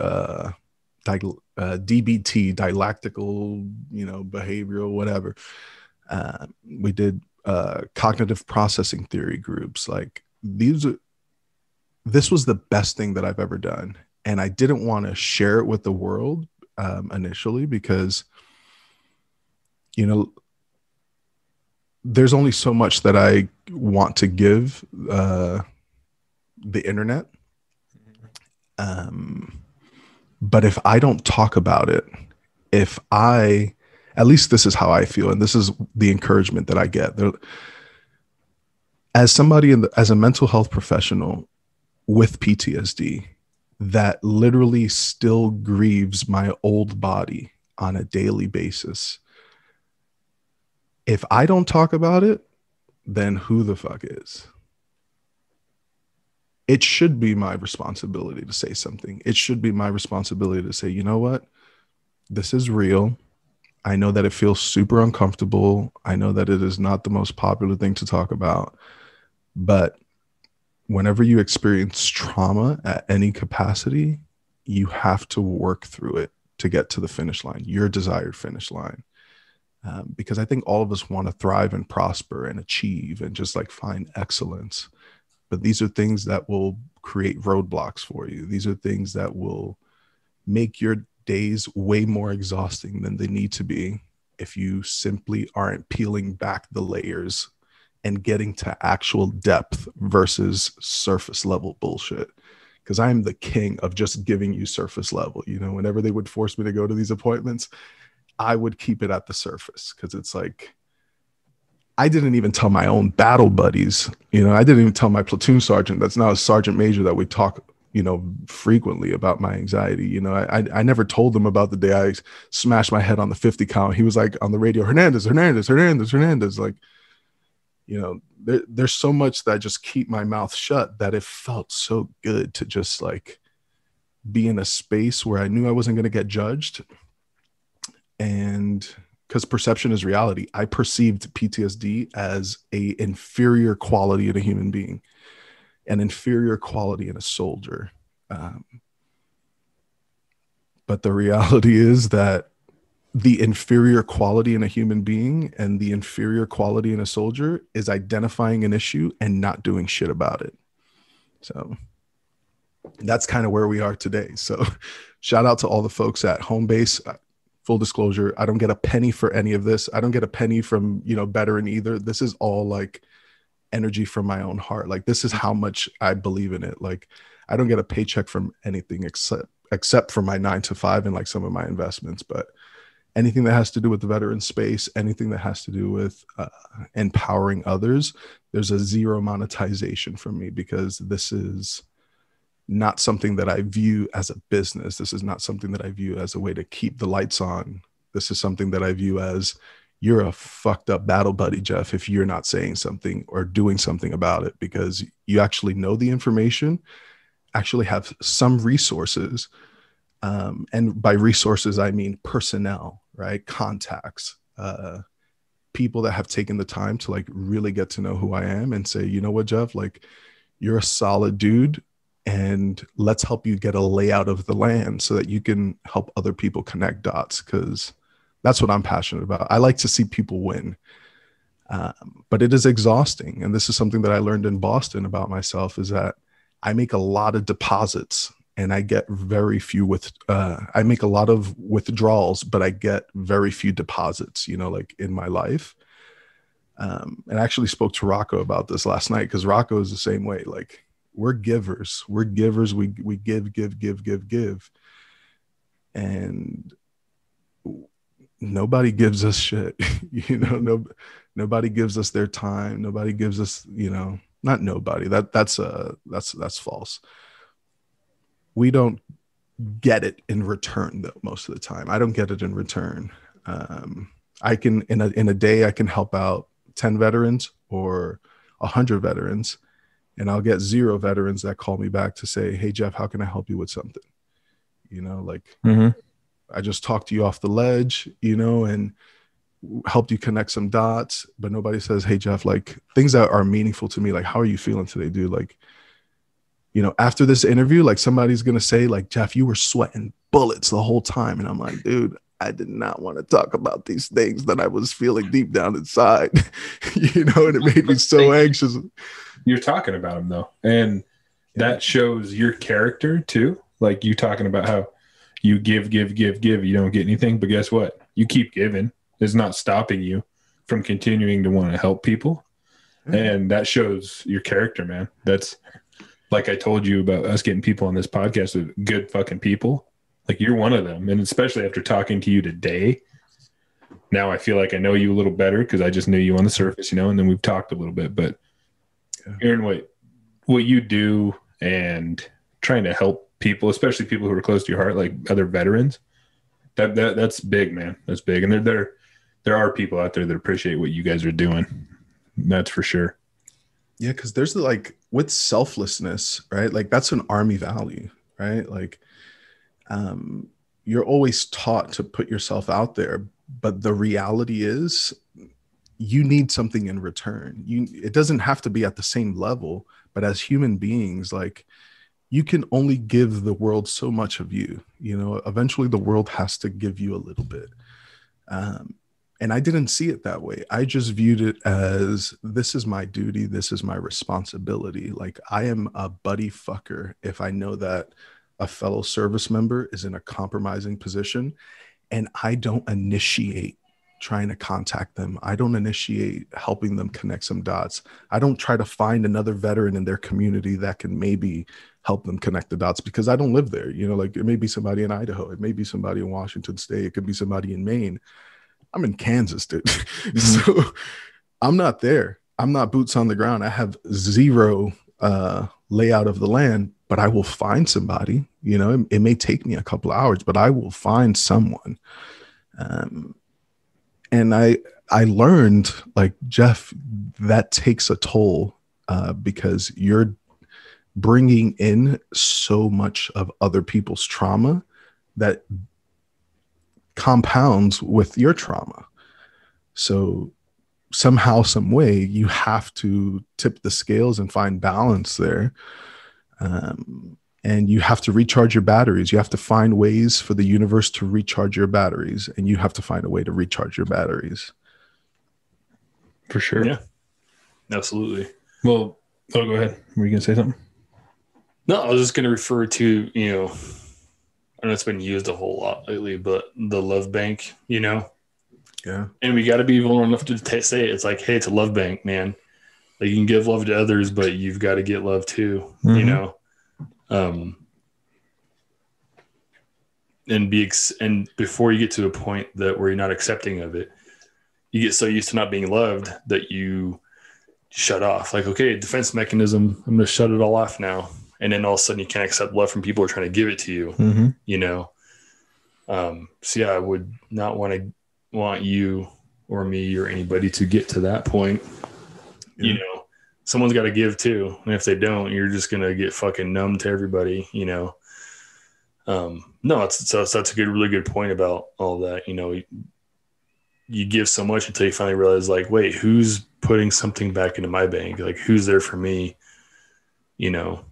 DBT, dialectical, you know, behavioral, whatever. We did cognitive processing theory groups. Like this was the best thing that I've ever done. And I didn't want to share it with the world initially because, you know, there's only so much that I want to give the internet. But if I don't talk about it, at least this is how I feel, and this is the encouragement that I get. As somebody as a mental health professional with PTSD that literally still grieves my old body on a daily basis, if I don't talk about it, then who the fuck is? It should be my responsibility to say something. It should be my responsibility to say, you know what? This is real. I know that it feels super uncomfortable. I know that it is not the most popular thing to talk about. But whenever you experience trauma at any capacity, you have to work through it to get to the finish line, your desired finish line. Because I think all of us want to thrive and prosper and achieve and just like find excellence. But these are things that will create roadblocks for you. These are things that will make your days way more exhausting than they need to be if you simply aren't peeling back the layers and getting to actual depth versus surface level bullshit. Because I'm the king of just giving you surface level. You know, whenever they would force me to go to these appointments, I would keep it at the surface because it's like, I didn't even tell my own battle buddies, you know, I didn't even tell my platoon sergeant, that's now a sergeant major, that we talk, you know, frequently about my anxiety. You know, I never told them about the day I smashed my head on the 50 count. He was like on the radio, Hernandez. Like, you know, there's so much that I just keep my mouth shut that it felt so good to just like be in a space where I knew I wasn't going to get judged. And because perception is reality, I perceived PTSD as an inferior quality in a human being, an inferior quality in a soldier. But the reality is that the inferior quality in a human being and the inferior quality in a soldier is identifying an issue and not doing shit about it. So that's kind of where we are today. So shout out to all the folks at home base. Full disclosure, I don't get a penny for any of this. I don't get a penny from, you know, Beteran either. This is all like energy from my own heart. Like, this is how much I believe in it. Like, I don't get a paycheck from anything except for my 9 to 5 and like some of my investments. But anything that has to do with the veteran space, anything that has to do with empowering others, there's a zero monetization from me, because this is not something that I view as a business. This is not something that I view as a way to keep the lights on. This is something that I view as, you're a fucked up battle buddy, Jeff, if you're not saying something or doing something about it, because you actually know the information, actually have some resources. And by resources, I mean personnel, right? Contacts, people that have taken the time to like really get to know who I am and say, you know what, Jeff, like, you're a solid dude, and let's help you get a layout of the land so that you can help other people connect dots, because that's what I'm passionate about. I like to see people win, but it is exhausting. And this is something that I learned in Boston about myself, is that I make a lot of deposits and I get very few I make a lot of withdrawals, but I get very few deposits, you know, like in my life. And I actually spoke to Rocco about this last night, because Rocco is the same way. Like, we're givers. We give. And nobody gives us shit. You know, nobody gives us their time. Nobody gives us, you know, not nobody. That's false. We don't get it in return though. Most of the time, I don't get it in return. I can in a day I can help out 10 veterans or 100 veterans, and I'll get 0 veterans that call me back to say, "Hey Jeff, how can I help you with something?" You know, like I just talked to you off the ledge, you know, and helped you connect some dots, but nobody says, "Hey Jeff, like things that are meaningful to me, like how are you feeling today, dude?" Like, you know, after this interview, like somebody's gonna say, like, "Jeff, you were sweating bullets the whole time," and I'm like, dude, I did not want to talk about these things that I was feeling deep down inside, you know, and it made me so anxious. You're talking about them though, and that shows your character too. Like you talking about how you give, you don't get anything, but guess what? You keep giving. It's not stopping you from continuing to want to help people. And that shows your character, man. That's like I told you about us getting people on this podcast with good fucking people. Like you're one of them. And especially after talking to you today, now I feel like I know you a little better because I just knew you on the surface, you know, and then we've talked a little bit. But Aaron, what you do and trying to help people, especially people who are close to your heart, like other veterans, that's big, man. That's big. And there are people out there that appreciate what you guys are doing. That's for sure. Yeah, because there's like with selflessness, right? Like that's an Army value, right? Like you're always taught to put yourself out there, but the reality is you need something in return. It doesn't have to be at the same level, but as human beings, like you can only give the world so much of you, you know, eventually the world has to give you a little bit. And I didn't see it that way. I just viewed it as this is my duty. This is my responsibility. Like I am a buddy fucker if I know that a fellow service member is in a compromising position and I don't initiate trying to contact them. I don't initiate helping them connect some dots. I don't try to find another veteran in their community that can maybe help them connect the dots because I don't live there. You know, like it may be somebody in Idaho. It may be somebody in Washington State. It could be somebody in Maine. I'm in Kansas, dude. So I'm not there. I'm not boots on the ground. I have 0 layout of the land, but I will find somebody. You know, it may take me a couple of hours, but I will find someone. And I learned, like, Jeff, that takes a toll because you're bringing in so much of other people's trauma that compounds with your trauma. So somehow, some way, you have to tip the scales and find balance there. And you have to recharge your batteries. You have to find ways for the universe to recharge your batteries, and you have to find a way to recharge your batteries. For sure. Yeah, absolutely. Well, go ahead. Were you going to say something? No, I was just going to refer to, you know, I know it's been used a whole lot lately, but the love bank, you know? Yeah. And we got to be vulnerable enough to say it. It's like, hey, it's a love bank, man. Like you can give love to others, but you've got to get love too, you know? And before you get to a point where you're not accepting of it, you get so used to not being loved that you shut off. Like, okay, defense mechanism, I'm going to shut it all off now. And then all of a sudden you can't accept love from people who are trying to give it to you, you know? So yeah, I would not want you or me or anybody to get to that point. You know, someone's got to give too. And if they don't, you're just going to get fucking numb to everybody, you know? No, that's a really good point about all that. You know, you give so much until you finally realize, like, wait, who's putting something back into my bank? Like, who's there for me, you know?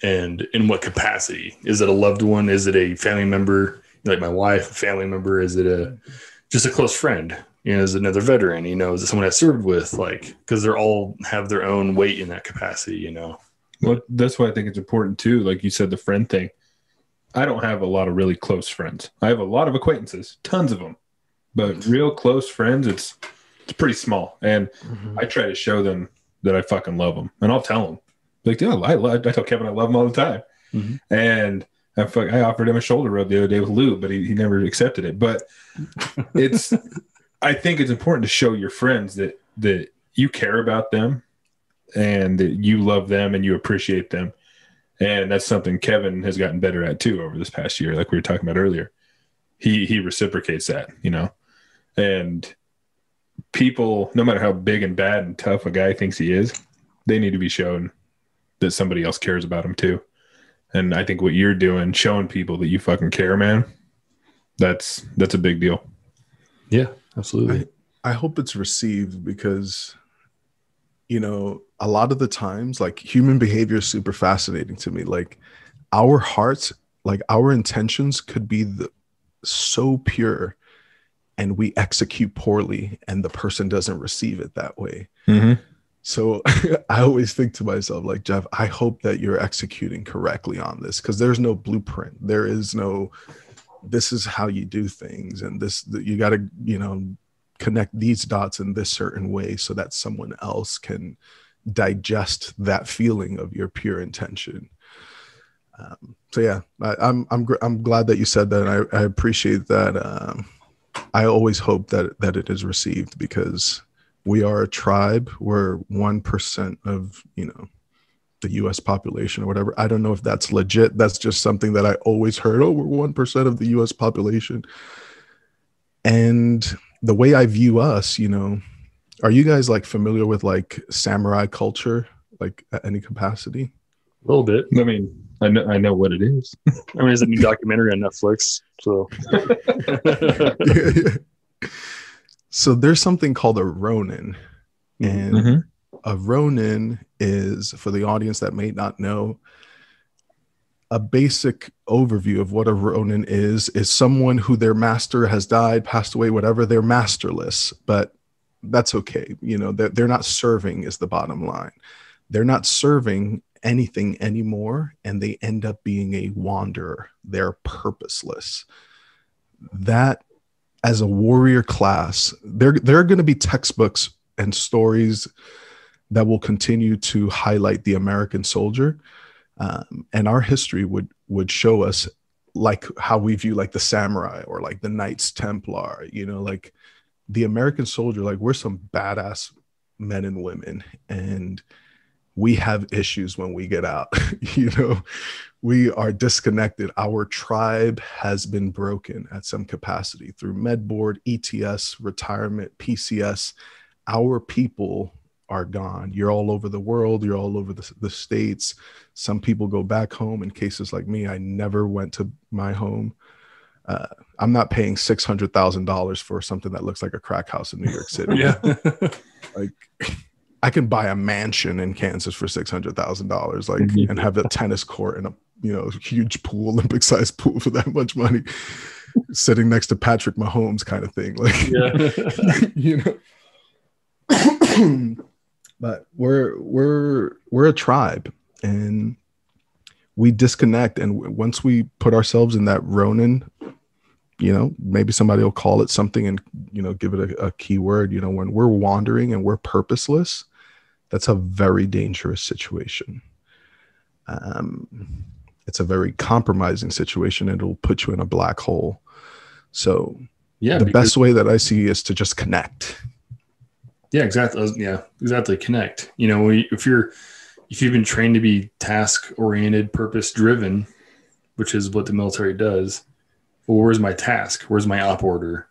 And in what capacity? Is it a loved one? Is it a family member, like my wife, a family member? Is it just a close friend? You know, is it another veteran? You know, is it someone I served with? Like, because they're all have their own weight in that capacity, you know? Well, that's why I think it's important too. Like you said, the friend thing. I don't have a lot of really close friends. I have a lot of acquaintances, tons of them, but real close friends, it's pretty small. And I try to show them that I fucking love them, and I'll tell them, like, dude, I tell Kevin I love him all the time. And I offered him a shoulder rub the other day with Lou, but he never accepted it. But I think it's important to show your friends that you care about them and that you love them and you appreciate them. And that's something Kevin has gotten better at too over this past year, like we were talking about earlier. He reciprocates that, you know. And people, no matter how big and bad and tough a guy thinks he is, they need to be shown that somebody else cares about him too. And I think what you're doing, showing people that you fucking care, man, that's a big deal. Yeah, absolutely. I hope it's received because, you know, a lot of the times, like, human behavior is super fascinating to me. Like, our hearts, like, our intentions could be so pure, and we execute poorly, and the person doesn't receive it that way. Mm-hmm. So I always think to myself, like, Jeff, I hope that you're executing correctly on this, because there's no blueprint. There is no, this is how you do things. And you got to, you know, connect these dots in this certain way so that someone else can digest that feeling of your pure intention. So yeah, I'm glad that you said that. And I appreciate that. I always hope that it is received, because we are a tribe. We're 1% of, you know, the U.S. population or whatever. I don't know if that's legit. That's just something that I always heard. Oh, we're 1% of the U.S. population. And the way I view us, you know, are you guys like familiar with like samurai culture, like at any capacity? A little bit. I mean, I know what it is. I mean, there's a new documentary on Netflix. So, Yeah. So there's something called a Ronin. And a Ronin is, for the audience that may not know, a basic overview of what a Ronin is someone who their master has died, passed away, whatever. They're masterless, but that's okay. You know, they're not serving is the bottom line. They're not serving anything anymore, and they end up being a wanderer. They're purposeless. That, as a warrior class, there are going to be textbooks and stories that will continue to highlight the American soldier, and our history would show us like how we view like the samurai or like the Knights Templar. You know, like the American soldier, like we're some badass men and women, and we have issues when we get out. You know, we are disconnected. Our tribe has been broken at some capacity through med board, ETS, retirement, PCS. Our people are gone. You're all over the world. You're all over the states. Some people go back home. In cases like me, I never went to my home. I'm not paying $600,000 for something that looks like a crack house in New York City. yeah. Like, I can buy a mansion in Kansas for $600,000, like, and have a tennis court and a, you know, huge pool, Olympic sized pool for that much money, sitting next to Patrick Mahomes kind of thing. Like, Yeah. you know, but we're a tribe, and we disconnect. And once we put ourselves in that Ronin, you know, maybe somebody will call it something and, you know, give it a key word. You know, when we're wandering and we're purposeless, that's a very dangerous situation. It's a very compromising situation, and it'll put you in a black hole. So Yeah. the best way that I see is to just connect. Yeah, exactly. Yeah, exactly. Connect. You know, if you've been trained to be task oriented, purpose driven, which is what the military does. Well, where's my task? Where's my op order?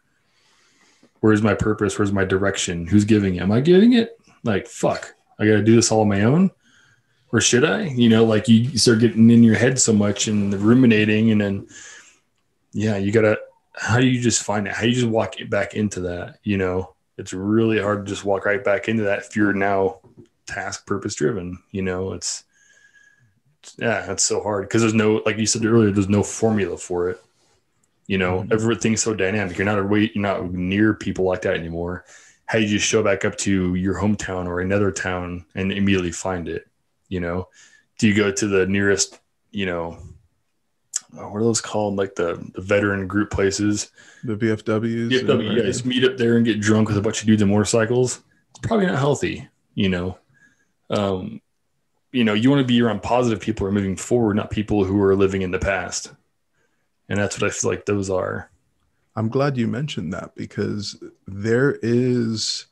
Where's my purpose? Where's my direction? Who's giving it? Am I giving it? Like, fuck, I got to do this all on my own? Or should I? You know, like you start getting in your head so much and ruminating, and then, yeah, you got to, how do you just find it? How do you just walk back into that? You know, it's really hard to just walk right back into that if you're now task purpose driven. You know, it's that's so hard because there's no, like you said earlier, there's no formula for it. You know, everything's so dynamic. You're not near people like that anymore. How do you just show back up to your hometown or another town and immediately find it? You know, do you go to the nearest, you know, what are those called? Like the veteran group places, The VFWs. VFW, you guys meet up there and get drunk with a bunch of dudes on motorcycles. It's probably not healthy, you know. You know, you want to be around positive people who are moving forward, not people who are living in the past. And that's what I feel like those are. I'm glad you mentioned that, because there is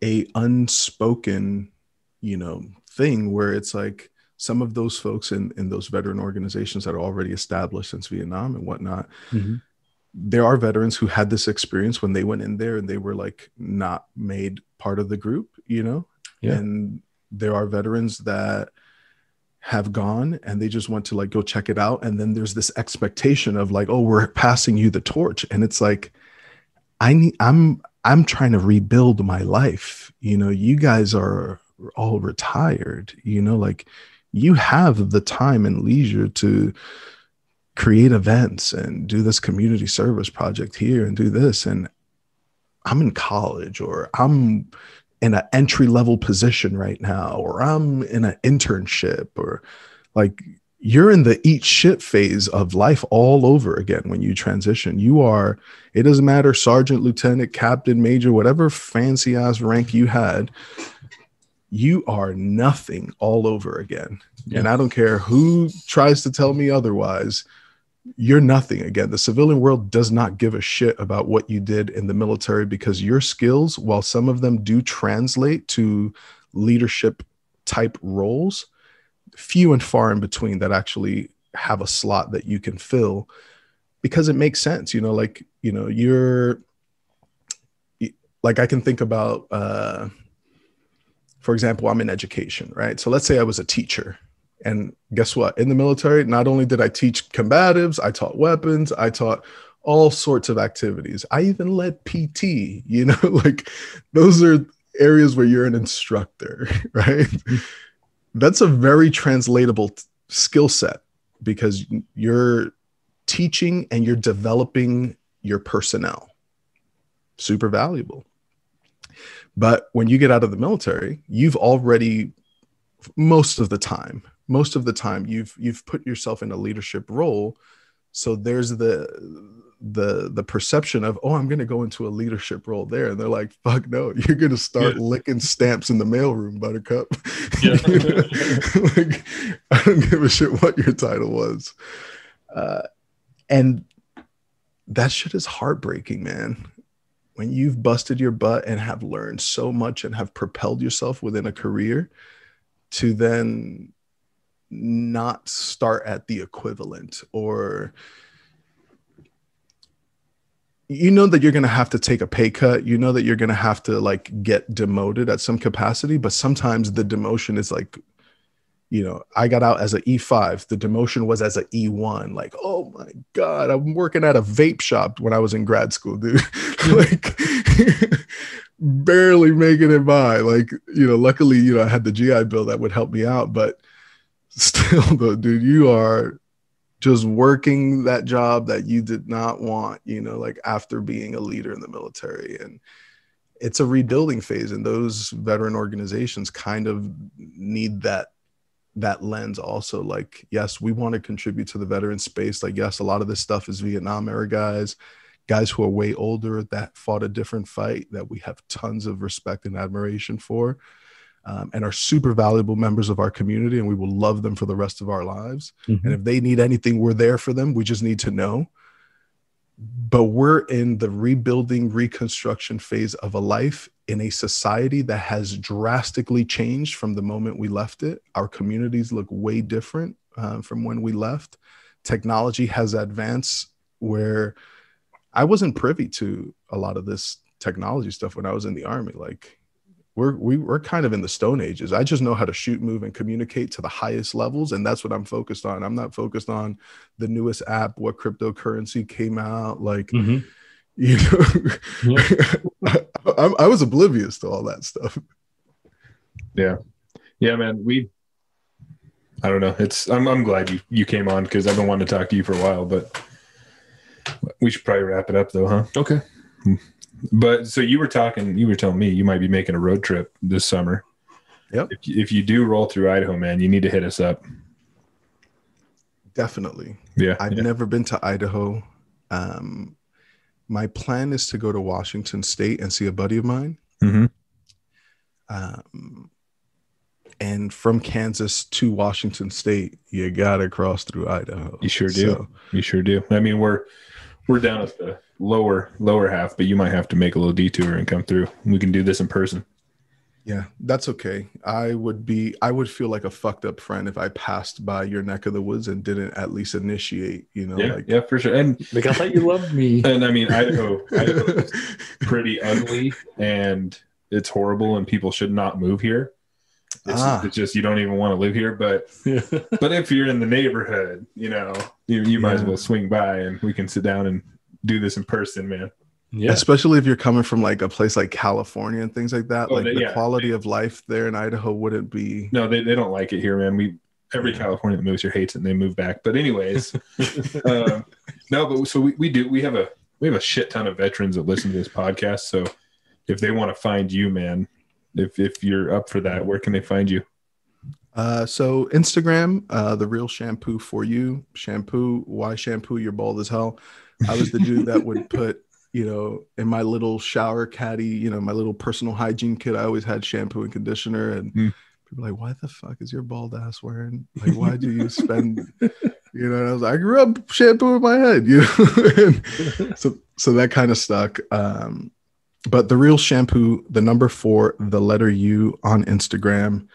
a unspoken, you know, thing where it's like some of those folks in those veteran organizations that are already established since Vietnam and whatnot, there are veterans who had this experience when they went in there and they were like not made part of the group, you know? Yeah. And there are veterans that have gone and they just went to like go check it out. And then there's this expectation of like, oh, we're passing you the torch. And it's like, I'm trying to rebuild my life. You know, you guys are all retired, you know, like you have the time and leisure to create events and do this community service project here and do this. And I'm in college, or I'm in an entry level position right now, or I'm in an internship, or like you're in the eat shit phase of life all over again. When you transition, you are, it doesn't matter, sergeant, lieutenant, captain, major, whatever fancy ass rank you had, you are nothing all over again. Yeah. And I don't care who tries to tell me otherwise. You're nothing again. The civilian world does not give a shit about what you did in the military, because your skills, while some of them do translate to leadership type roles, few and far in between that actually have a slot that you can fill, because it makes sense. You know, like, you know, you're like, I can think about, for example, I'm in education, right? So let's say I was a teacher. And guess what? In the military, not only did I teach combatives, I taught weapons, I taught all sorts of activities. I even led PT, you know, like those are areas where you're an instructor, right? That's a very translatable skill set, because you're teaching and you're developing your personnel. Super valuable. But when you get out of the military, you've already, most of the time, you've put yourself in a leadership role. So there's the perception of, oh, I'm going to go into a leadership role there. And they're like, fuck no, you're going to start licking stamps in the mailroom, Buttercup. Yeah. Like, I don't give a shit what your title was. And that shit is heartbreaking, man. When you've busted your butt and have learned so much and have propelled yourself within a career, to then not start at the equivalent, or you know that you're going to have to take a pay cut, you know that you're going to have to like get demoted at some capacity, but sometimes the demotion is like, you know, I got out as an E5, the demotion was as an E1, like, oh my God, I'm working at a vape shop when I was in grad school, dude. Like barely making it by, like, you know, luckily, you know, I had the GI Bill that would help me out, but still though, dude, you are just working that job that you did not want, you know, like after being a leader in the military. And it's a rebuilding phase, and those veteran organizations kind of need that lens also. Like, yes, we want to contribute to the veteran space. Like, yes, a lot of this stuff is Vietnam era guys who are way older that fought a different fight that we have tons of respect and admiration for, and are super valuable members of our community, and we will love them for the rest of our lives. Mm-hmm. And if they need anything, we're there for them. We just need to know. But we're in the rebuilding, reconstruction phase of a life in a society that has drastically changed from the moment we left it. Our communities look way different from when we left. Technology has advanced where I wasn't privy to a lot of this technology stuff when I was in the Army. Like, we're kind of in the Stone Ages. I just know how to shoot, move, and communicate to the highest levels, and that's what I'm focused on. I'm not focused on the newest app, what cryptocurrency came out, like, mm-hmm. You know. Yeah. I was oblivious to all that stuff. Yeah, man. I don't know. I'm glad you came on, because I've been wanting to talk to you for a while, but we should probably wrap it up though, huh? Okay. But so you were telling me you might be making a road trip this summer. Yep. If you do roll through Idaho, man, you need to hit us up. Definitely. Yeah. I've never been to Idaho. My plan is to go to Washington State and see a buddy of mine. Mm-hmm. And from Kansas to Washington State, you gotta cross through Idaho. You sure do. You sure do. I mean, we're down at the lower half, but you might have to make a little detour and come through. We can do this in person. Yeah, that's okay. I would feel like a fucked up friend if I passed by your neck of the woods and didn't at least initiate, Yeah, for sure. And Like, I thought you loved me. And I mean, Idaho is pretty ugly and it's horrible, and people should not move here. It's just you don't even want to live here. But if you're in the neighborhood, you might as well swing by and we can sit down and do this in person, man. Yeah. Especially if you're coming from like a place like California and things like that. The quality of life there in Idaho wouldn't be. No, they don't like it here, man. Every California that moves here hates it and they move back. But anyways, we have a shit ton of veterans that listen to this podcast. So if they want to find you, man, if you're up for that, where can they find you? So Instagram, The Real Shampoo For You. Shampoo, why shampoo? You're bald as hell. I was the dude that would put, in my little shower caddy, my little personal hygiene kit, I always had shampoo and conditioner, and people are like, why the fuck is your bald ass wearing? Like, why do you spend, and I was like, I grew up shampoo in my head, and so that kind of stuck. But The Real Shampoo, the number 4, the letter U on Instagram.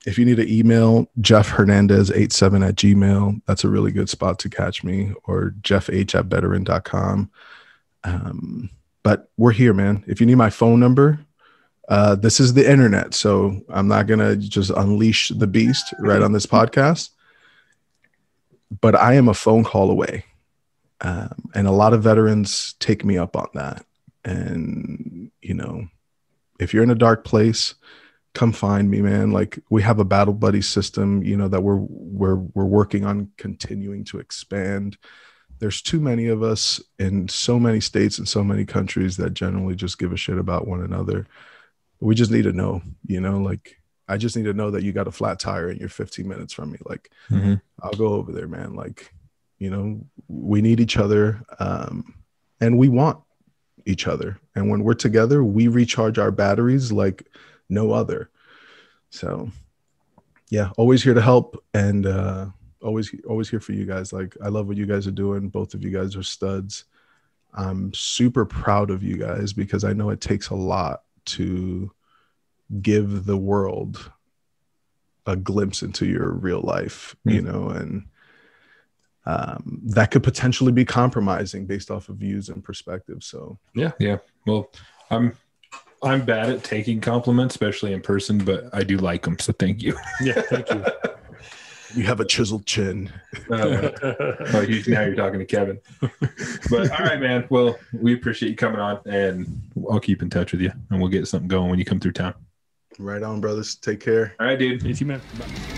If you need an email, Jeff Hernandez 87 at Gmail. That's a really good spot to catch me, or jeffh@beteran.com. But we're here, man. If you need my phone number, this is the internet, so I'm not going to just unleash the beast right on this podcast. But I am a phone call away. And a lot of veterans take me up on that. And, if you're in a dark place, come find me, man. Like, we have a battle buddy system, that we're working on continuing to expand. There's too many of us in so many states and so many countries that generally just give a shit about one another. We just need to know, like, I just need to know that you got a flat tire and you're 15 minutes from me. Like, I'll go over there, man. Like, we need each other, and we want each other. And when we're together, we recharge our batteries like no other. So yeah, always here to help, and always here for you guys. Like, I love what you guys are doing. Both of you guys are studs. I'm super proud of you guys because I know it takes a lot to give the world a glimpse into your real life, and that could potentially be compromising based off of views and perspectives. So yeah. Well, I'm bad at taking compliments, especially in person, but I do like them. So thank you. Yeah, thank you. You have a chiseled chin. Now you're talking to Kevin. But all right, man. Well, we appreciate you coming on, and I'll keep in touch with you, and we'll get something going when you come through town. Right on, brothers. Take care. All right, dude. You too, man. Bye.